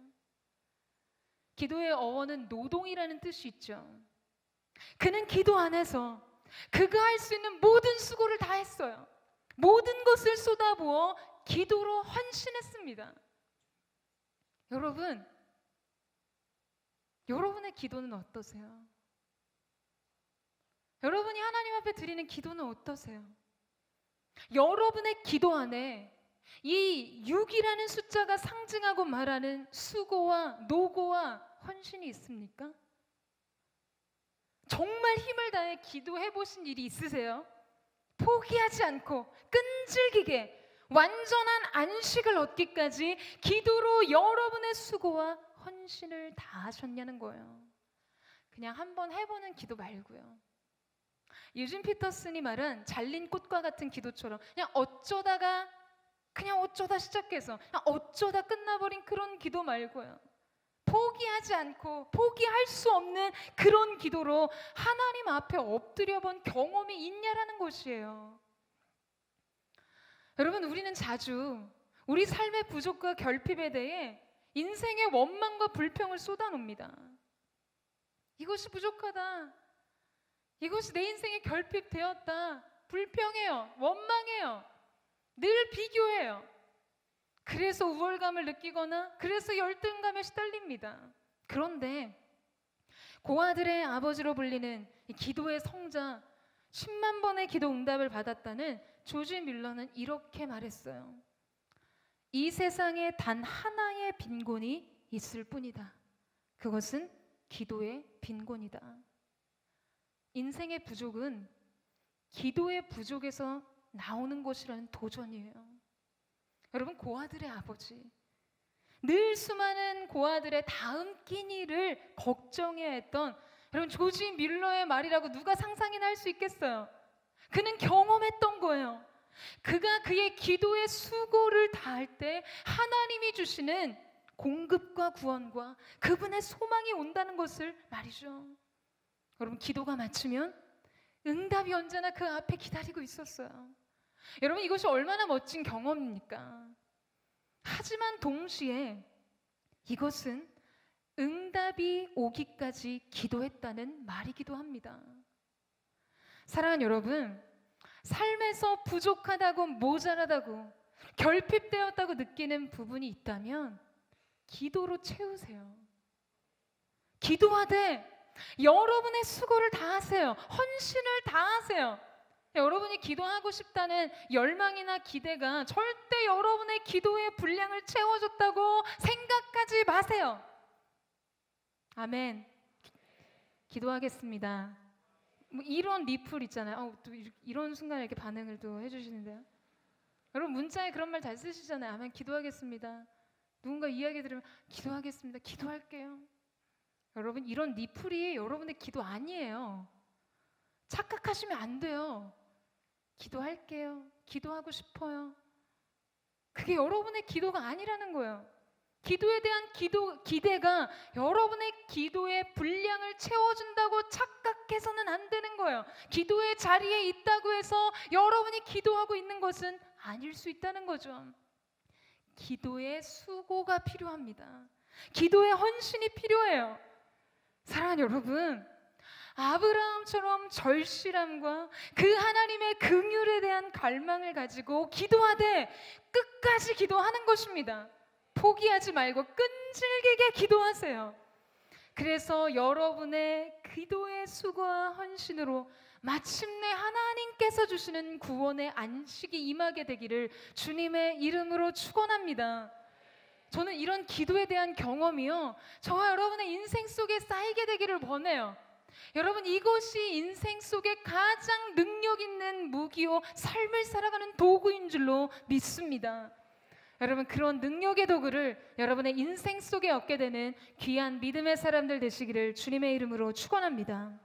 기도의 어원은 노동이라는 뜻이 있죠. 그는 기도 안에서 그가 할 수 있는 모든 수고를 다했어요. 모든 것을 쏟아부어 기도로 헌신했습니다. 여러분, 여러분의 기도는 어떠세요? 여러분이 하나님 앞에 드리는 기도는 어떠세요? 여러분의 기도 안에 이 6이라는 숫자가 상징하고 말하는 수고와 노고와 헌신이 있습니까? 정말 힘을 다해 기도해 보신 일이 있으세요? 포기하지 않고 끈질기게 완전한 안식을 얻기까지 기도로 여러분의 수고와 헌신을 다하셨냐는 거예요. 그냥 한번 해보는 기도 말고요. 유진 피터슨이 말한 잘린 꽃과 같은 기도처럼 그냥 어쩌다 시작해서 그냥 어쩌다 끝나버린 그런 기도 말고요. 포기하지 않고 포기할 수 없는 그런 기도로 하나님 앞에 엎드려 본 경험이 있냐라는 것이에요. 여러분, 우리는 자주 우리 삶의 부족과 결핍에 대해 인생의 원망과 불평을 쏟아놉니다. 이것이 부족하다. 이것이 내 인생에 결핍되었다. 불평해요. 원망해요. 늘 비교해요. 그래서 우월감을 느끼거나 그래서 열등감에 시달립니다. 그런데 고아들의 아버지로 불리는 기도의 성자, 10만 번의 기도 응답을 받았다는 조지 밀러는 이렇게 말했어요. 이 세상에 단 하나의 빈곤이 있을 뿐이다. 그것은 기도의 빈곤이다. 인생의 부족은 기도의 부족에서 나오는 것이라는 도전이에요. 여러분, 고아들의 아버지, 늘 수많은 고아들의 다음 끼니를 걱정해야 했던 여러분 조지 밀러의 말이라고 누가 상상이나 할 수 있겠어요? 그는 경험했던 거예요. 그가 그의 기도의 수고를 다할 때 하나님이 주시는 공급과 구원과 그분의 소망이 온다는 것을 말이죠. 여러분, 기도가 마치면 응답이 언제나 그 앞에 기다리고 있었어요. 여러분, 이것이 얼마나 멋진 경험입니까? 하지만 동시에 이것은 응답이 오기까지 기도했다는 말이기도 합니다. 사랑하는 여러분, 삶에서 부족하다고 모자라다고 결핍되었다고 느끼는 부분이 있다면 기도로 채우세요. 기도하되 여러분의 수고를 다하세요. 헌신을 다하세요. 여러분이 기도하고 싶다는 열망이나 기대가 절대 여러분의 기도의 분량을 채워줬다고 생각하지 마세요. 아멘. 기도하겠습니다. 뭐 이런 리플 있잖아요. 또 이런 순간에 이렇게 반응을 또 해주시는데요. 여러분, 문자에 그런 말 잘 쓰시잖아요. 아멘. 기도하겠습니다. 누군가 이야기 들으면 기도하겠습니다. 기도할게요. 여러분, 이런 리플이 여러분의 기도 아니에요. 착각하시면 안 돼요. 기도할게요. 기도하고 싶어요. 그게 여러분의 기도가 아니라는 거예요. 기도에 대한 기대가 여러분의 기도의 분량을 채워준다고 착각해서는 안 되는 거예요. 기도의 자리에 있다고 해서 여러분이 기도하고 있는 것은 아닐 수 있다는 거죠. 기도의 수고가 필요합니다. 기도의 헌신이 필요해요. 사랑하는 여러분, 아브라함처럼 절실함과 그 하나님의 긍휼에 대한 갈망을 가지고 기도하되 끝까지 기도하는 것입니다. 포기하지 말고 끈질기게 기도하세요. 그래서 여러분의 기도의 수고와 헌신으로 마침내 하나님께서 주시는 구원의 안식이 임하게 되기를 주님의 이름으로 축원합니다. 저는 이런 기도에 대한 경험이요, 저와 여러분의 인생 속에 쌓이게 되기를 원해요. 여러분, 이것이 인생 속에 가장 능력 있는 무기요 삶을 살아가는 도구인 줄로 믿습니다. 여러분, 그런 능력의 도구를 여러분의 인생 속에 얻게 되는 귀한 믿음의 사람들 되시기를 주님의 이름으로 축원합니다.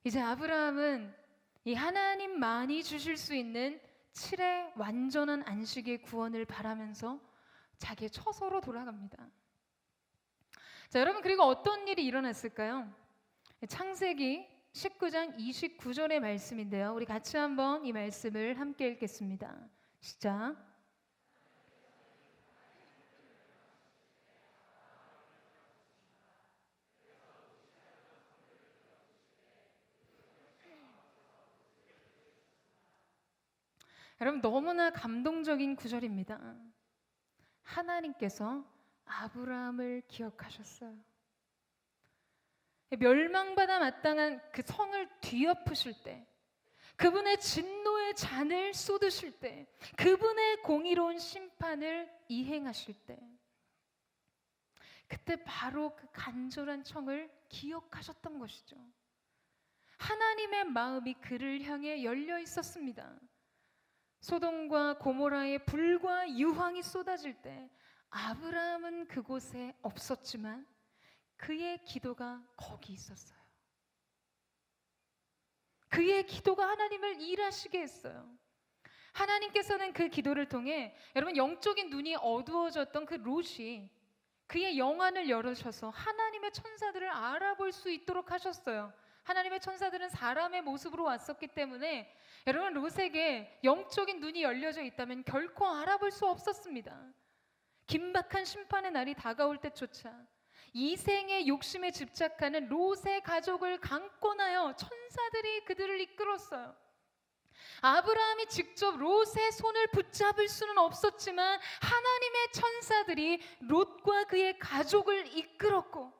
이제 아브라함은 이 하나님만이 주실 수 있는 7의 완전한 안식의 구원을 바라면서 자기의 처소로 돌아갑니다. 자, 여러분, 그리고 어떤 일이 일어났을까요? 창세기 19장 29절의 말씀인데요. 우리 같이 한번 이 말씀을 함께 읽겠습니다. 시작. 여러분, 너무나 감동적인 구절입니다. 하나님께서 아브라함을 기억하셨어요. 멸망받아 마땅한 그 성을 뒤엎으실 때, 그분의 진노의 잔을 쏟으실 때, 그분의 공의로운 심판을 이행하실 때, 그때 바로 그 간절한 청을 기억하셨던 것이죠. 하나님의 마음이 그를 향해 열려 있었습니다. 소돔과 고모라의 불과 유황이 쏟아질 때 아브라함은 그곳에 없었지만 그의 기도가 거기 있었어요. 그의 기도가 하나님을 일하시게 했어요. 하나님께서는 그 기도를 통해 여러분 영적인 눈이 어두워졌던 그 롯이 그의 영안을 열으셔서 하나님의 천사들을 알아볼 수 있도록 하셨어요. 하나님의 천사들은 사람의 모습으로 왔었기 때문에 여러분 롯에게 영적인 눈이 열려져 있다면 결코 알아볼 수 없었습니다. 긴박한 심판의 날이 다가올 때조차 이생의 욕심에 집착하는 롯의 가족을 강권하여 천사들이 그들을 이끌었어요. 아브라함이 직접 롯의 손을 붙잡을 수는 없었지만 하나님의 천사들이 롯과 그의 가족을 이끌었고,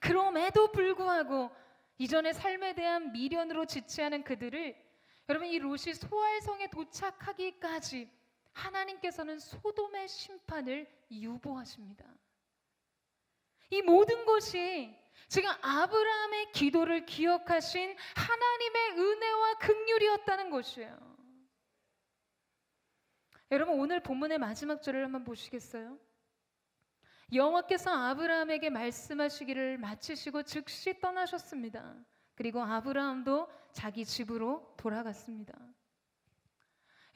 그럼에도 불구하고 이전의 삶에 대한 미련으로 지체하는 그들을 여러분 이 롯이 소알성에 도착하기까지 하나님께서는 소돔의 심판을 유보하십니다. 이 모든 것이 지금 아브라함의 기도를 기억하신 하나님의 은혜와 긍휼이었다는 것이에요. 여러분 오늘 본문의 마지막 절을 한번 보시겠어요? 여호와께서 아브라함에게 말씀하시기를 마치시고 즉시 떠나셨습니다. 그리고 아브라함도 자기 집으로 돌아갔습니다.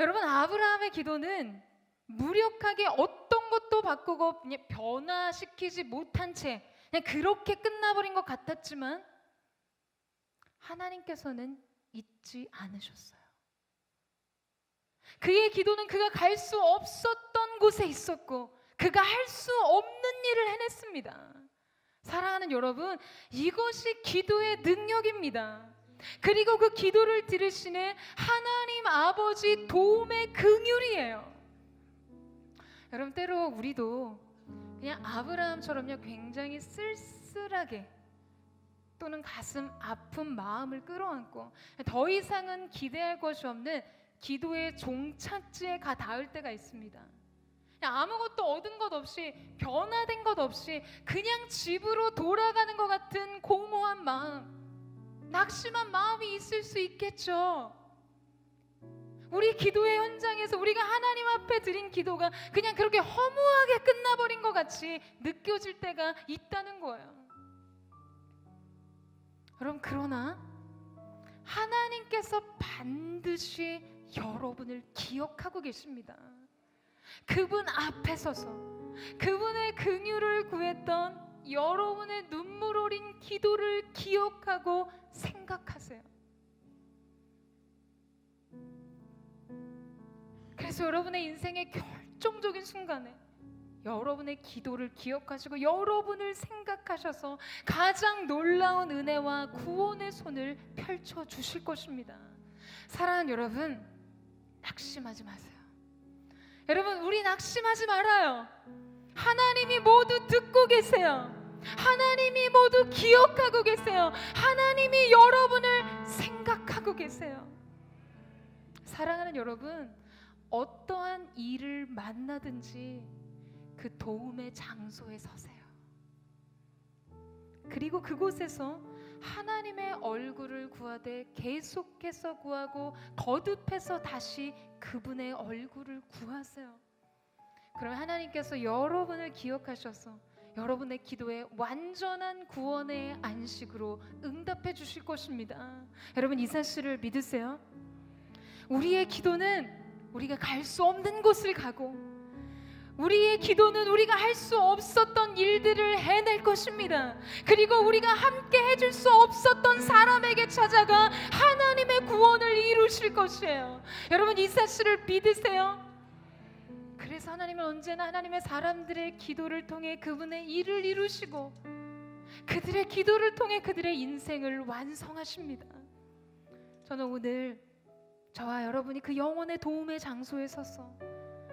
여러분 아브라함의 기도는 무력하게 어떤 것도 바꾸고 그냥 변화시키지 못한 채 그냥 그렇게 끝나버린 것 같았지만 하나님께서는 잊지 않으셨어요. 그의 기도는 그가 갈 수 없었던 곳에 있었고 그가 할 수 없는 일을 해냈습니다. 사랑하는 여러분, 이것이 기도의 능력입니다. 그리고 그 기도를 들으시는 하나님 아버지 도움의 긍휼이에요. 여러분 때로 우리도 그냥 아브라함처럼요 굉장히 쓸쓸하게 또는 가슴 아픈 마음을 끌어안고 더 이상은 기대할 것이 없는 기도의 종착지에 가 닿을 때가 있습니다. 그냥 아무것도 얻은 것 없이 변화된 것 없이 그냥 집으로 돌아가는 것 같은 공허한 마음, 낙심한 마음이 있을 수 있겠죠. 우리 기도의 현장에서 우리가 하나님 앞에 드린 기도가 그냥 그렇게 허무하게 끝나버린 것 같이 느껴질 때가 있다는 거예요. 여러분 그러나 하나님께서 반드시 여러분을 기억하고 계십니다. 그분 앞에 서서 그분의 긍휼을 구했던 여러분의 눈물 어린 기도를 기억하고 생각하세요. 그래서 여러분의 인생의 결정적인 순간에 여러분의 기도를 기억하시고 여러분을 생각하셔서 가장 놀라운 은혜와 구원의 손을 펼쳐 주실 것입니다. 사랑하는 여러분, 낙심하지 마세요. 여러분 우리 낙심하지 말아요. 하나님이 모두 듣고 계세요. 하나님이 모두 기억하고 계세요. 하나님이 여러분을 생각하고 계세요. 사랑하는 여러분, 어떠한 일을 만나든지 그 도움의 장소에 서세요. 그리고 그곳에서 하나님의 얼굴을 구하되 계속해서 구하고 거듭해서 다시 그분의 얼굴을 구하세요. 그러면 하나님께서 여러분을 기억하셔서 여러분의 기도에 완전한 구원의 안식으로 응답해 주실 것입니다. 여러분 이 사실을 믿으세요? 우리의 기도는 우리가 갈 수 없는 곳을 가고 우리의 기도는 우리가 할 수 없었던 일들을 해낼 것입니다. 그리고 우리가 함께 해줄 수 없었던 사람에게 찾아가 하나님의 구원을 이루실 것이에요. 여러분, 이 사실을 믿으세요? 그래서 하나님은 언제나 하나님의 사람들의 기도를 통해 그분의 일을 이루시고 그들의 기도를 통해 그들의 인생을 완성하십니다. 저는 오늘 저와 여러분이 그 영혼의 도움의 장소에 서서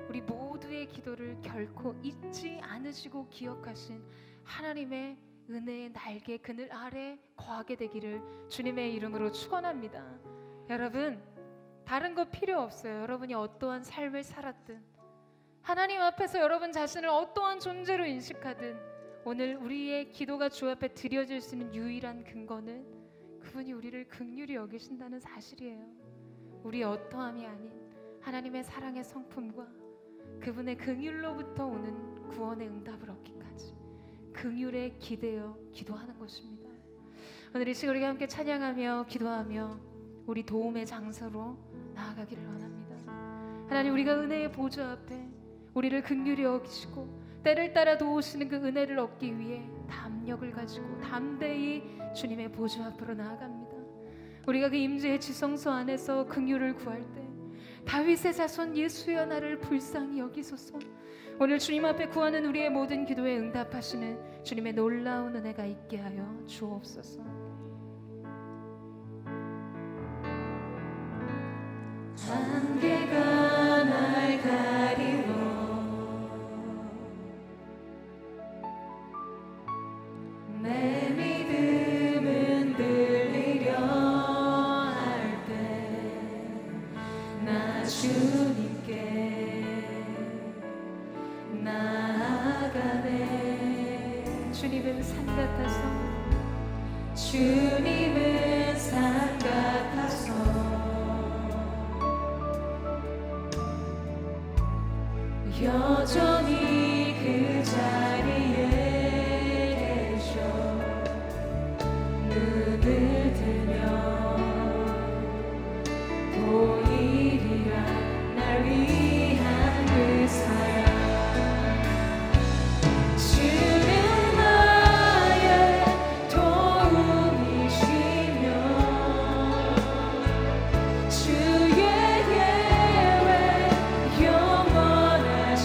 우리 모두의 기도를 결코 잊지 않으시고 기억하신 하나님의 은혜의 날개 그늘 아래 거하게 되기를 주님의 이름으로 축원합니다. 여러분, 다른 거 필요 없어요. 여러분이 어떠한 삶을 살았든 하나님 앞에서 여러분 자신을 어떠한 존재로 인식하든 오늘 우리의 기도가 주 앞에 드려질 수 있는 유일한 근거는 그분이 우리를 긍휼히 여기신다는 사실이에요. 우리의 어떠함이 아닌 하나님의 사랑의 성품과 그분의 긍휼로부터 오는 구원의 응답을 얻기까지 긍휼에 기대어 기도하는 것입니다. 오늘 이 시간 우리가 함께 찬양하며 기도하며 우리 도움의 장소로 나아가기를 원합니다. 하나님, 우리가 은혜의 보좌 앞에 우리를 긍휼히 여기시고 때를 따라 도우시는 그 은혜를 얻기 위해 담력을 가지고 담대히 주님의 보좌 앞으로 나아갑니다. 우리가 그 임재의 지성소 안에서 긍휼을 구할 때 다윗의 자손 예수여 나를 불쌍히 여기소서. 오늘 주님 앞에 구하는 우리의 모든 기도에 응답하시는 주님의 놀라운 은혜가 있게 하여 주옵소서. 안개가 날 가리워 내 믿음은 들리려 할 때 나 주님께 나아가네. 주님은 산 같아서 주님은 산 같아서 여전히 그 자리에 계셔. 눈을 들면 보이리라 날 위한 그 사랑. 주는 나의 도움이시며 주의 계획 영원하시며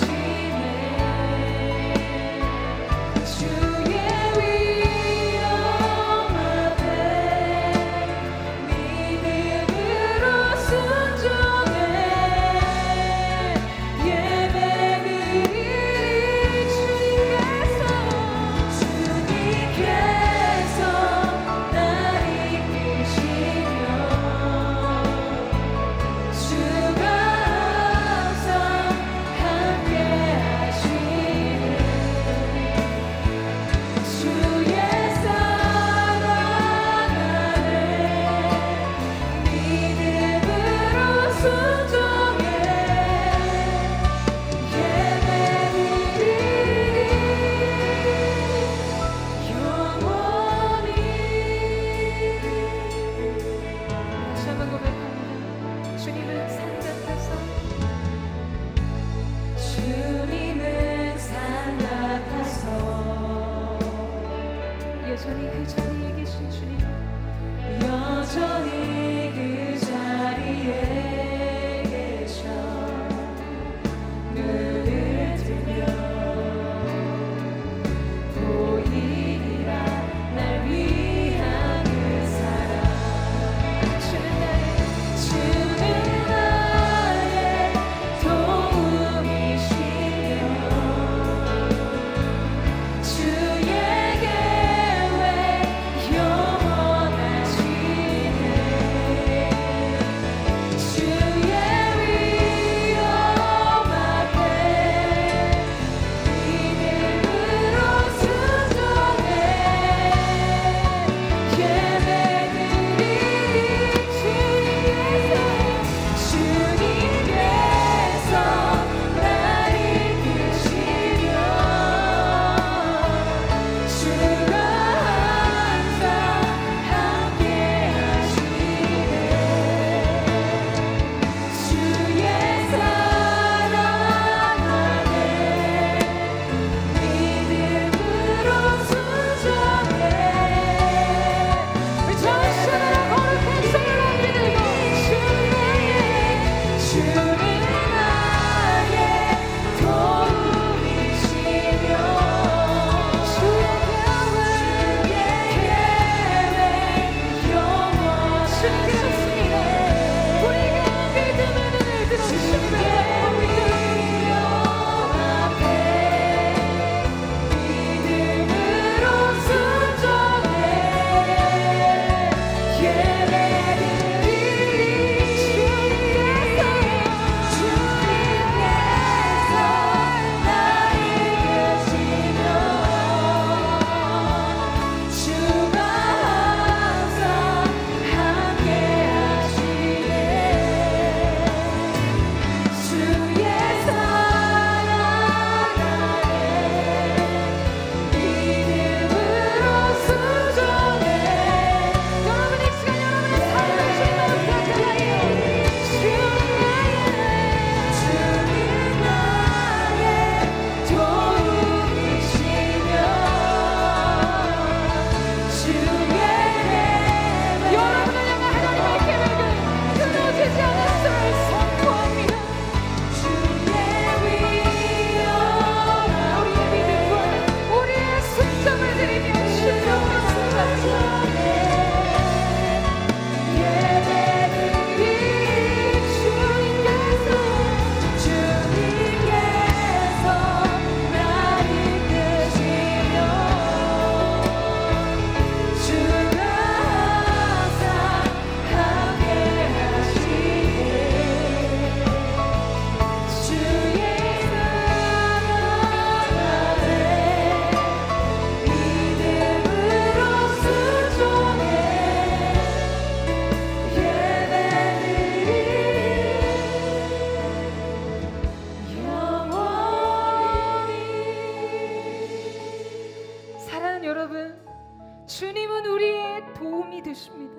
되십니다.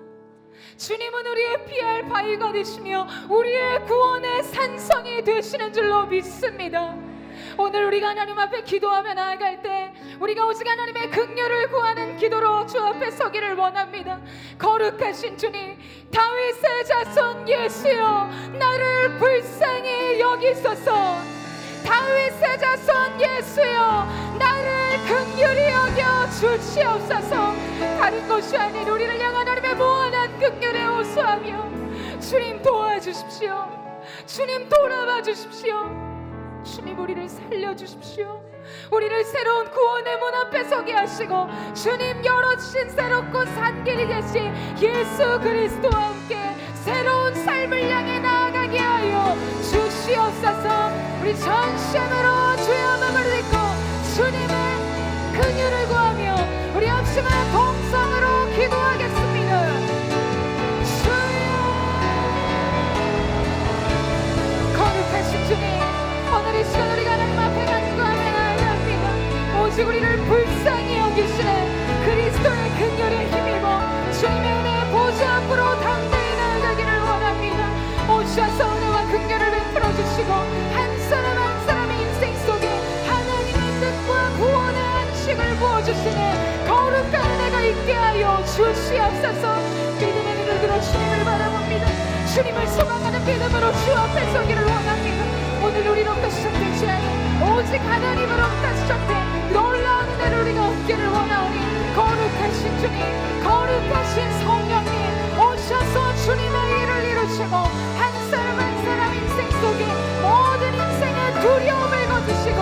주님은 우리의 피할 바위가 되시며 우리의 구원의 산성이 되시는 줄로 믿습니다. 오늘 우리가 하나님 앞에 기도하며 나아갈 때 우리가 오직 하나님의 긍휼을 구하는 기도로 주 앞에 서기를 원합니다. 거룩하신 주님, 다윗의 자손 예수여, 나를 불쌍히 여기소서. 다윗의 자손 예수여, 나를 긍휼히 여겨 주시옵소서. 다른 것이 아닌 우리를 향한 하나님의 무한한 긍휼에 호소하며 주님 도와주십시오. 주님 돌아봐 주십시오. 주님 우리를 살려주십시오. 우리를 새로운 구원의 문 앞에 서게 하시고 주님 열어주신 새롭고 산 길이 되신 예수 그리스도와 함께 새로운 삶을 향해 나아가게 하여 주시옵소서. 우리 전심으로 주의 음을 듣고 주님의 긍휼을 구하며 우리 합심한 동성으로 기도하겠습니다. 주여, 거룩하신 주님, 오늘 이 시간 우리가 하나님 앞에 간구하며 나아갑니다. 오직 우리를 불쌍히 여기시는 그리스도의 긍휼에 힘입어 주님의 은혜의 보좌 앞으로 담대히 나아가기를 원합니다. 오셔서 은혜와 긍휼을 베풀어 주시고 한 사람 한 사람의 인생 속에 하나님의 뜻과 구원의 안식을 부어주시는 거룩한 은혜가 있게 하여 주시옵소서. 믿음의 눈을 들어 주님을 바라봅니다. 주님을 소망하는 믿음으로 주 앞에 서기를 원합니다. 오늘 우리로부터 시작되지 않은 오직 하나님으로부터 시작된 놀라운 은혜를 우리가 얻기를 원하오니 거룩하신 주님, 거룩하신 성령님 오셔서 주님의 일을 이루시고 한 사람 한 사람 인생 속에 모든 인생의 두려움을 거두시고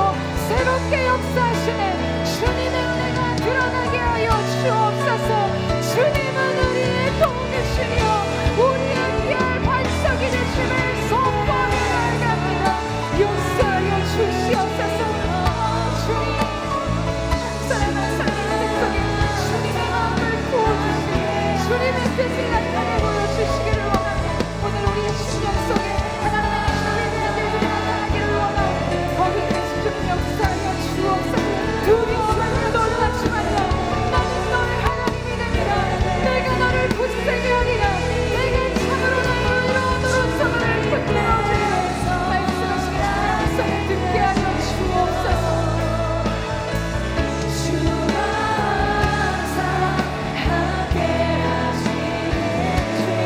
새롭게 역사하시는 주님의 은혜가 드러나게 하여 주옵소서. 주님은 우리의 도움이시며 우리의 피할 반석이 되심을 선포하며 나아갑니다. 용서하여 주시옵소서. 주님, 한 사람 한 사람 인생 속에 주님의 마음을 부어주시고 주님의 뜻을 나타내 보여주시기를 원합니다. 오늘 우리의 심령 속에 하나님의 일들이 나타나기를 원하고 거룩하신 주님 역사하여 주옵소서. 두려움을 놀라지 말라. 나는 너의 하나님이 됩니다. 내가 너를 굳세게 하리라. 내가 참으로 너를 너로 성을 붙들어 주리라. 말씀하시기를 약속을 듣게 하여 주옵소서. 주와 항상 함께 하시는 주님,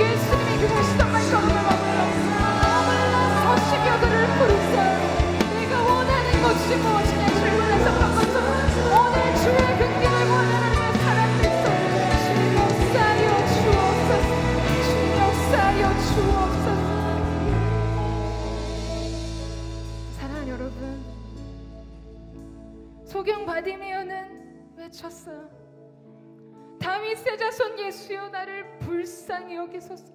예수님이 그 다시던 걸음을 머물러 서시며 그를 부르사. 내가 원하는 것이 무엇이냐 질문해서 바꿔서 오늘 주의 긍휼을 원하는 사람들 속에 주님 역사하여 주옵소서. 주님 역사하여 주옵소서. 사랑하는 여러분, 소경 바디메오는 외쳤어요. 다윗의 자손 예수여, 나를 불쌍히 여기소서.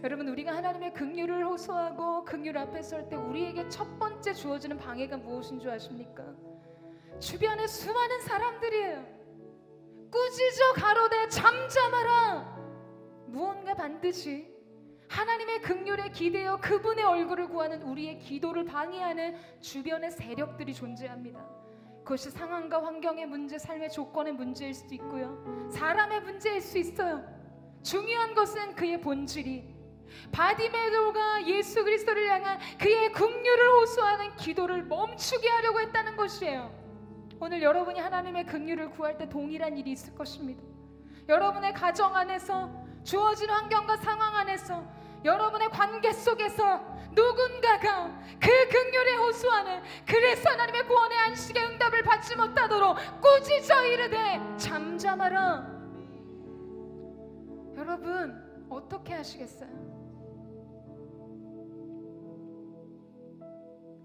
여러분, 우리가 하나님의 긍휼을 호소하고 긍휼 앞에 설 때 우리에게 첫 번째 주어지는 방해가 무엇인 줄 아십니까? 주변에 수많은 사람들이에요. 꾸짖어 가로되 잠잠하라. 무언가 반드시 하나님의 긍휼에 기대어 그분의 얼굴을 구하는 우리의 기도를 방해하는 주변의 세력들이 존재합니다. 그것이 상황과 환경의 문제, 삶의 조건의 문제일 수도 있고요, 사람의 문제일 수 있어요. 중요한 것은 그의 본질이 바디메오가 예수 그리스도를 향한 그의 긍휼을 호소하는 기도를 멈추게 하려고 했다는 것이에요. 오늘 여러분이 하나님의 긍휼을 구할 때 동일한 일이 있을 것입니다. 여러분의 가정 안에서, 주어진 환경과 상황 안에서, 여러분의 관계 속에서 누군가가 그 긍휼에 호소하는, 그래서 하나님의 구원의 안식의 응답을 받지 못하도록 꾸짖어 이르되 잠잠하라. 여러분 어떻게 하시겠어요?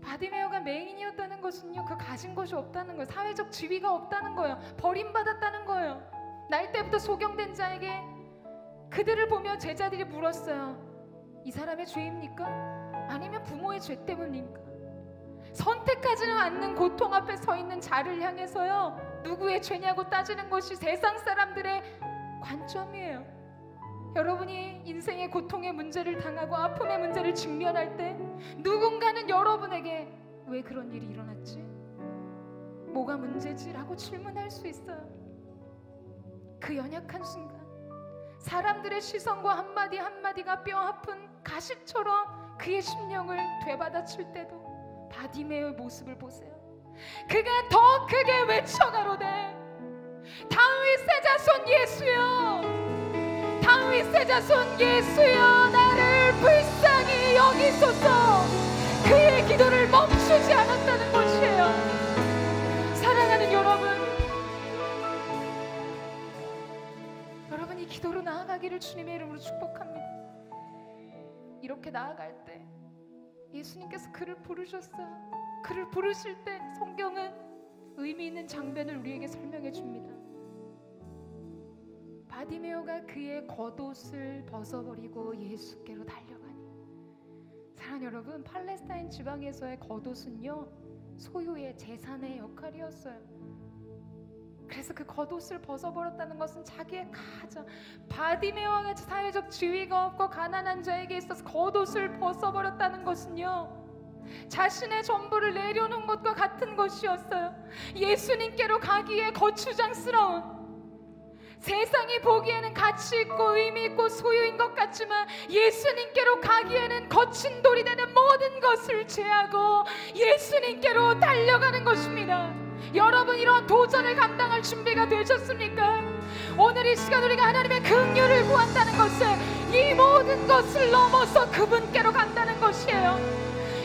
바디메오가 맹인이었다는 것은요, 그 가진 것이 없다는 거예요. 사회적 지위가 없다는 거예요. 버림받았다는 거예요. 날 때부터 소경된 자에게 그들을 보며 제자들이 물었어요. 이 사람의 죄입니까? 아니면 부모의 죄 때문입니까? 선택하지는 않는 고통 앞에 서 있는 자를 향해서요, 누구의 죄냐고 따지는 것이 세상 사람들의 관점이에요. 여러분이 인생의 고통의 문제를 당하고 아픔의 문제를 직면할 때 누군가는 여러분에게 왜 그런 일이 일어났지? 뭐가 문제지? 라고 질문할 수 있어요. 그 연약한 순간 사람들의 시선과 한마디 한마디가 뼈아픈 가시처럼 그의 심령을 되받아칠 때도 바디메오의 모습을 보세요. 그가 더 크게 외쳐가로되 다윗의 자손 예수여, 다윗의 자손 예수여, 나를 불쌍히 여기소서. 그의 기도를 멈추지 않았다는 것이에요. 사랑하는 여러분, 여러분이 기도로 나아가기를 주님의 이름으로 축복합니다. 이렇게 나아갈 때 예수님께서 그를 부르셨어요. 그를 부르실 때 성경은 의미 있는 장면을 우리에게 설명해 줍니다. 바디메오가 그의 겉옷을 벗어버리고 예수께로 달려가니, 사랑하는 여러분, 팔레스타인 지방에서의 겉옷은요 소유의 재산의 역할이었어요. 그래서 그 겉옷을 벗어버렸다는 것은 자기의 가장, 바디메오와 같이 사회적 지위가 없고 가난한 자에게 있어서 겉옷을 벗어버렸다는 것은요 자신의 전부를 내려놓은 것과 같은 것이었어요. 예수님께로 가기에 거추장스러운, 세상이 보기에는 가치 있고 의미 있고 소유인 것 같지만 예수님께로 가기에는 거친 돌이 되는 모든 것을 제하고 예수님께로 달려가는 것입니다. 여러분, 이런 도전을 감당할 준비가 되셨습니까? 오늘 이 시간 우리가 하나님의 긍휼을 구한다는 것은 이 모든 것을 넘어서 그분께로 간다는 것이에요.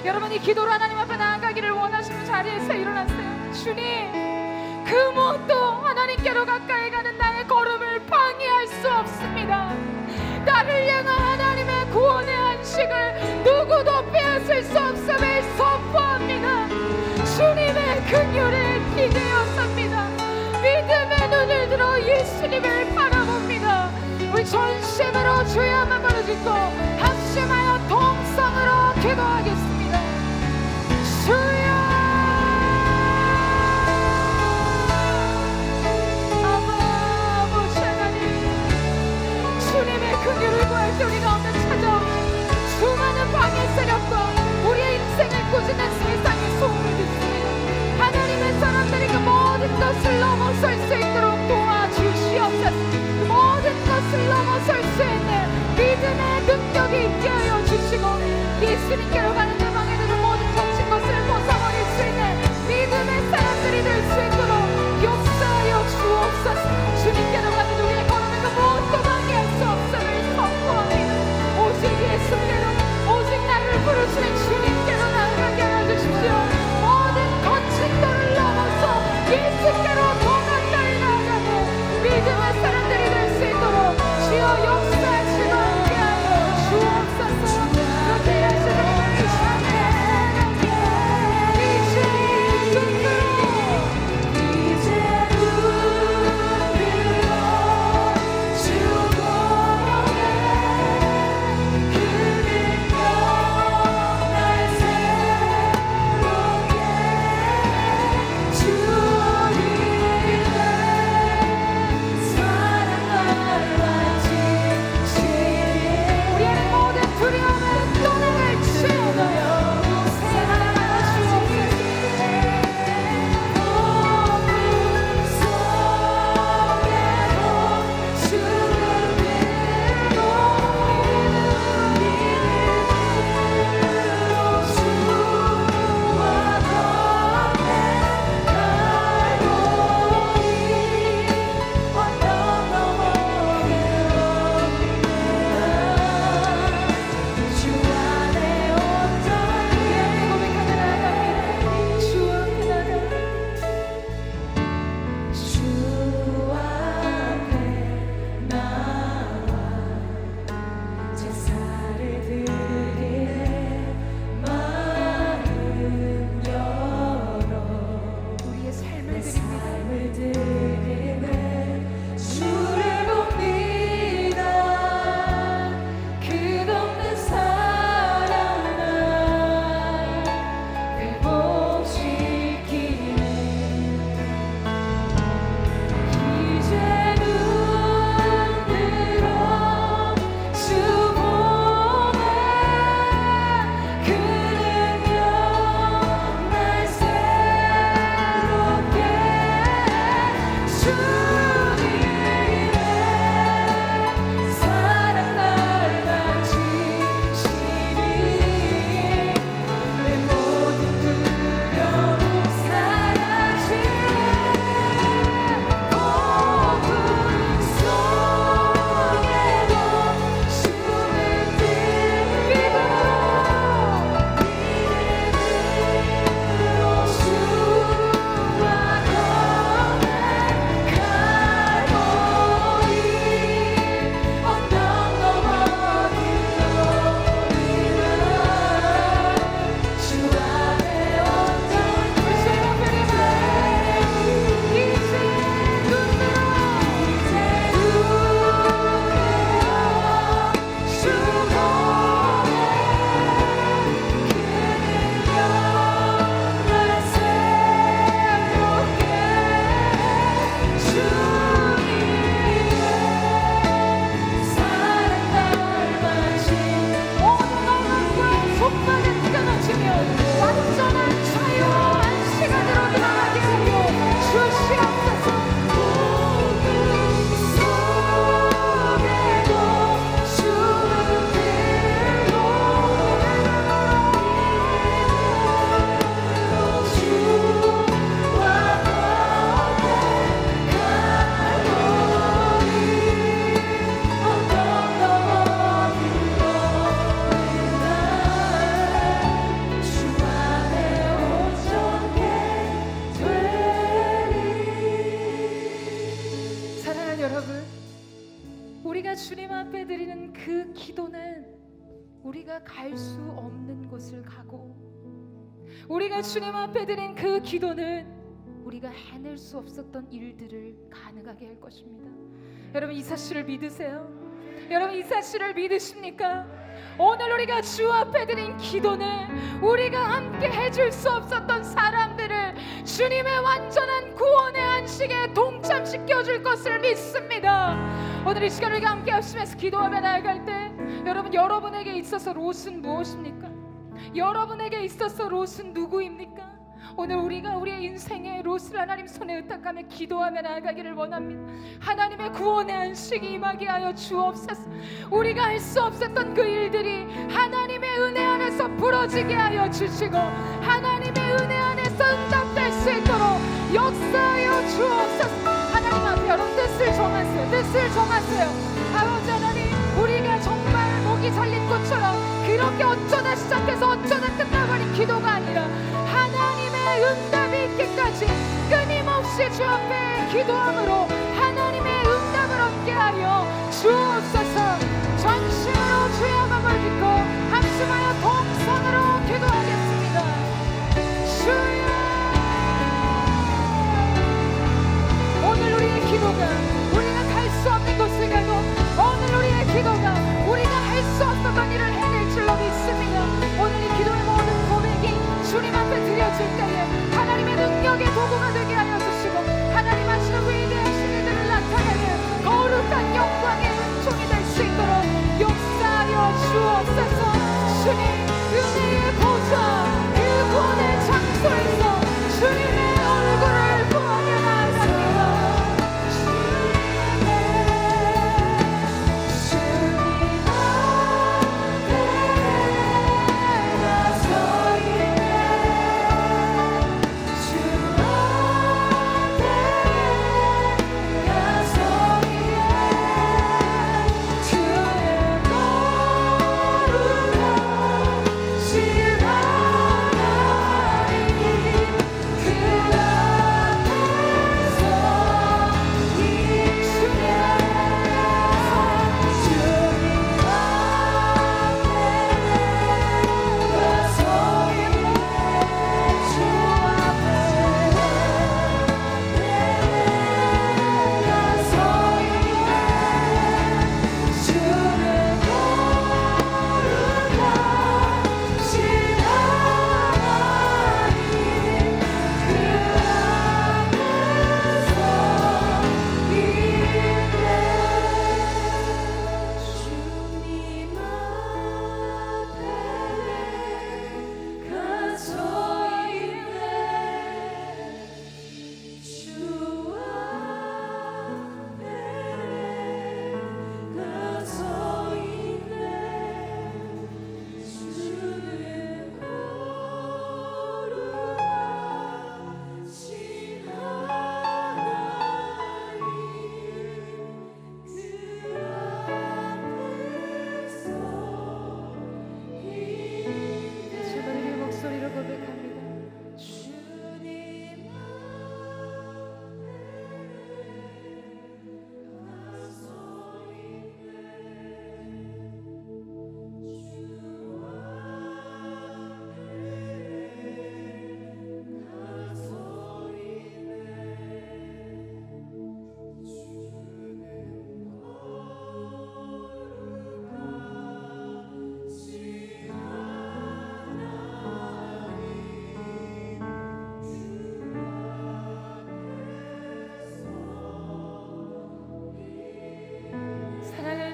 여러분이 기도로 하나님 앞에 나아가기를 원하시는 자리에서 일어나세요. 주님, 그 무엇도 하나님께로 가까이 가는 나의 걸음을 방해할 수 없습니다. 나를 향한 하나님의 구원의 안식을 누구도 빼앗을 수 없음을 선포합니다. 주님의 긍휼을 기대었습니다. 믿음의 눈을 들어 예수님을 바라봅니다. 우리 전심으로 주의 한번 부르짖고 합심하여 동성으로 기도하겠습니다. 주여, 아버지 하나님, 주님의 긍휼을 구할 때 우리가 오늘 찾아오는 수많은 방해 세력과 우리의 인생을 꾸짖는 세상의 소음을 듣습니다. 하나님의 사람들이 그 모든 것을 넘어설 수 있도록 도와주시옵소서. 모든 것을 넘어설 수 있는 믿음의 능력이 있게 하여 주시고 예수님께로 가는 그 방해되는 모든 거친 것을 벗어버릴 수 있는 믿음의 사람들이 될 수 있도록 역사하여 주옵소서. 주님께로 가는 우리의 걸음을 그 무엇도 방해할 수 없음을 선포합니다. 오직 예수께로, 오직 나를 부르시는 주님께로 나아가게 하여 주십시오. 모든 거친 돌을 넘어서 예수께로 더 가까이 나아가는 믿음의 사람들이 될 수 있도록 주여 역사하시고 함께하여 주옵소서. 그렇게 하시도록 우리가 주님 앞에 드리는 그 기도는 우리가 갈 수 없는 곳을 가고, 우리가 주님 앞에 드린 그 기도는 우리가 해낼 수 없었던 일들을 가능하게 할 것입니다. 여러분, 이 사실을 믿으세요? 여러분, 이 사실을 믿으십니까? 오늘 우리가 주 앞에 드린 기도는 우리가 함께 해줄 수 없었던 사람들을 주님의 완전한 구원의 안식에 동참시켜줄 것을 믿습니다. 오늘 이 시간 우리가 함께 하시면서 기도하며 나아갈 때, 여러분, 여러분에게 있어서 롯은 무엇입니까? 여러분에게 있어서 롯은 누구입니까? 오늘 우리가 우리의 인생의 롯을 하나님 손에 의탁하며 기도하며 나아가기를 원합니다. 하나님의 구원의 안식이 임하게 하여 주옵소서. 우리가 할 수 없었던 그 일들이 하나님의 은혜 안에서 부러지게 하여 주시고, 하나님의 은혜 안에서 응답될 수 있도록 역사하여 주옵소서. 하나님 앞에 여러분 뜻을 정하세요. 뜻을 정하세요. 아버지 하나님, 우리가 정말 목이 잘린 것처럼 그렇게 어쩌다 시작해서 어쩌다 끝나버린 기도가 아니라 하나님의 응답이 있기까지 끊임없이 주 앞에 기도함으로 하나님의 응답을 얻게 하여 주옵소서. 전심으로 주의 마음을 믿고 함심하여 동성으로 기도하겠습니다. 주여, 오늘 우리의 기도가 우리가 갈 수 없는 곳을 가고, 오늘 우리의 기도가 우리가 할 수 없었던 일을 해낼 줄로 믿습니다. 오늘 이 기도의 모든 고백이 주님 앞에 드려질 때에 하나님의 능력의 도구가 되게 하여 주시고, 하나님 하시는 위대하신 일들을 나타내는 거룩한 영광의 은총이 될 수 있도록 역사하여 주옵소서. 주님, 은혜의 보좌 그 구원의 장소에서 주님의 얼굴을 보며 나아갑니다.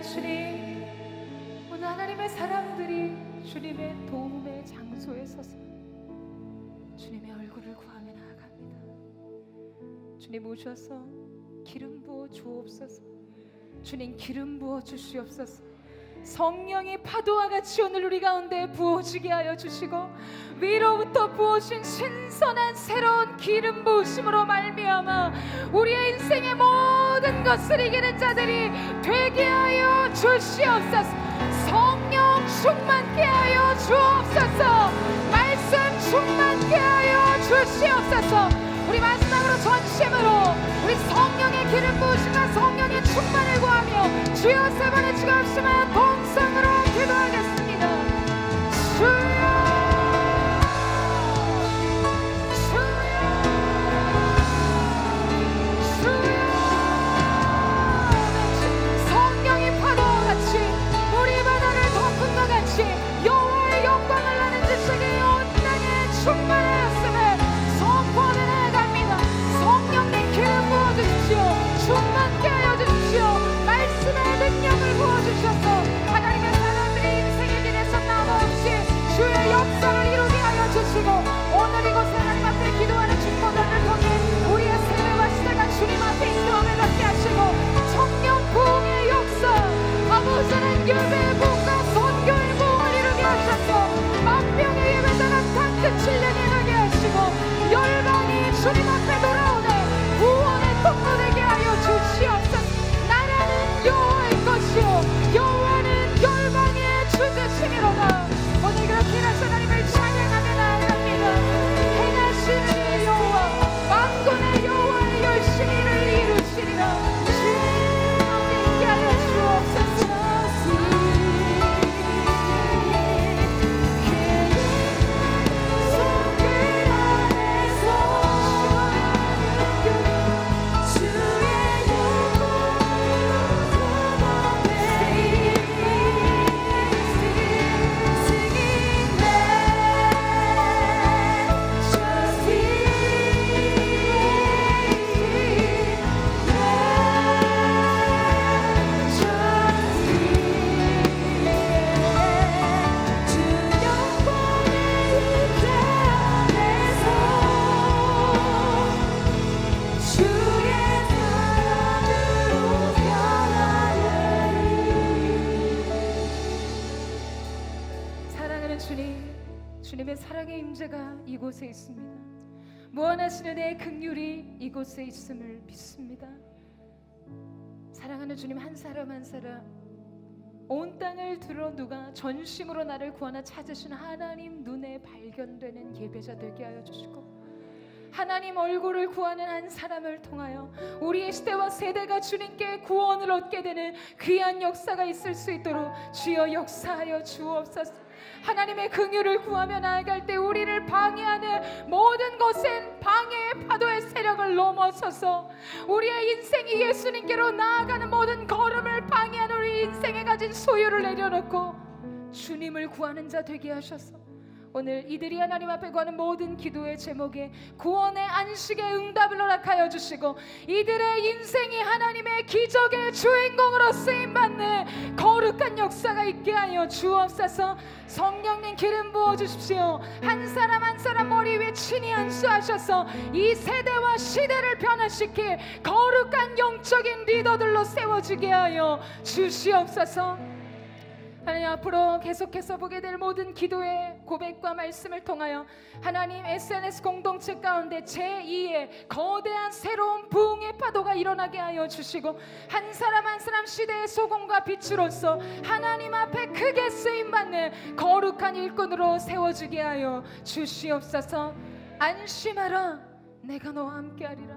주님, 오늘 하나님의 사람들이 주님의 도움의 장소에 서서 주님의 얼굴을 구하며 나아갑니다. 주님 오셔서 기름 부어 주옵소서. 주님 기름 부어 주시옵소서. 성령의 파도와 같이 오늘 우리 가운데 부어지게 하여 주시고, 위로부터 부어진 신선한 새로운 기름 부으심으로 말미암아 우리의 인생의 모든 것을 이기는 자들이 되게 하여 주시옵소서. 성령 충만케 하여 주옵소서. 말씀 충만케 하여 주시옵소서. 우리 마지막으로 전심으로 우리 성령의 기름 부으심과 성령의 충만을 구하며 주여 세 번의 주가 합심하여 동성으로 기도하겠습니다. 주여 주님의 사랑의 임재가 이곳에 있습니다. 무한하신 은혜의 긍휼이 이곳에 있음을 믿습니다. 사랑하는 주님, 한 사람 한 사람 온 땅을 들어 누가 전심으로 나를 구하나 찾으신 하나님 눈에 발견되는 예배자 되게 하여 주시고, 하나님 얼굴을 구하는 한 사람을 통하여 우리의 시대와 세대가 주님께 구원을 얻게 되는 귀한 역사가 있을 수 있도록 주여 역사하여 주옵소서. 하나님의 긍휼을 구하며 나아갈 때 우리를 방해하는 모든 것은 방해의 파도의 세력을 넘어서서 우리의 인생이 예수님께로 나아가는 모든 걸음을 방해하는 우리 인생에 가진 소유를 내려놓고 주님을 구하는 자 되게 하셔서 오늘 이들이 하나님 앞에 구하는 모든 기도의 제목에 구원의 안식의 응답을 허락하여 주시고, 이들의 인생이 하나님의 기적의 주인공으로 쓰임받는 거룩한 역사가 있게 하여 주옵소서. 성령님 기름 부어 주십시오. 한 사람 한 사람 머리 위에 친히 안수하셔서 이 세대와 시대를 변화시킬 거룩한 영적인 리더들로 세워지게 하여 주시옵소서. 하나님, 앞으로 계속해서 보게 될 모든 기도의 고백과 말씀을 통하여 하나님 SNS 공동체 가운데 제2의 거대한 새로운 부흥의 파도가 일어나게 하여 주시고, 한 사람 한 사람 시대의 소금과 빛으로서 하나님 앞에 크게 쓰임받는 거룩한 일꾼으로 세워지게 하여 주시옵소서. 안심하라, 내가 너와 함께하리라.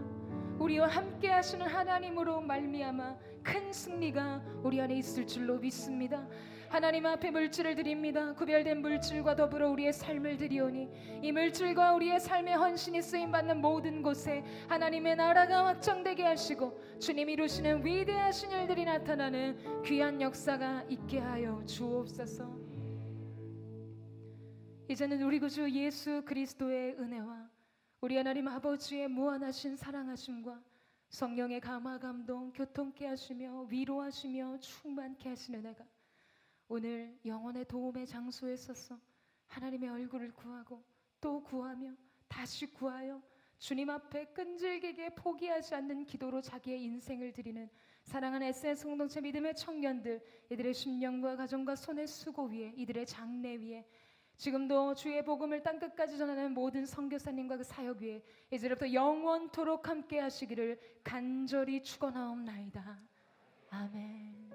우리와 함께 하시는 하나님으로 말미암아 큰 승리가 우리 안에 있을 줄로 믿습니다. 하나님 앞에 물질을 드립니다. 구별된 물질과 더불어 우리의 삶을 드리오니 이 물질과 우리의 삶의 헌신이 쓰임받는 모든 곳에 하나님의 나라가 확장되게 하시고 주님 이루시는 위대하신 일들이 나타나는 귀한 역사가 있게 하여 주옵소서. 이제는 우리 구주 예수 그리스도의 은혜와 우리 하나님 아버지의 무한하신 사랑하심과 성령의 감화 감동 교통케 하시며 위로하시며 충만케 하시는 은혜가 오늘 영혼의 도움의 장소에 서서 하나님의 얼굴을 구하고 또 구하며 다시 구하여 주님 앞에 끈질기게 포기하지 않는 기도로 자기의 인생을 드리는 사랑하는 SNS 공동체 믿음의 청년들, 이들의 심령과 가정과 손의 수고 위에, 이들의 장래 위에, 지금도 주의 복음을 땅끝까지 전하는 모든 선교사님과 그 사역 위에 이제부터 영원토록 함께 하시기를 간절히 축원하옵나이다. 아멘.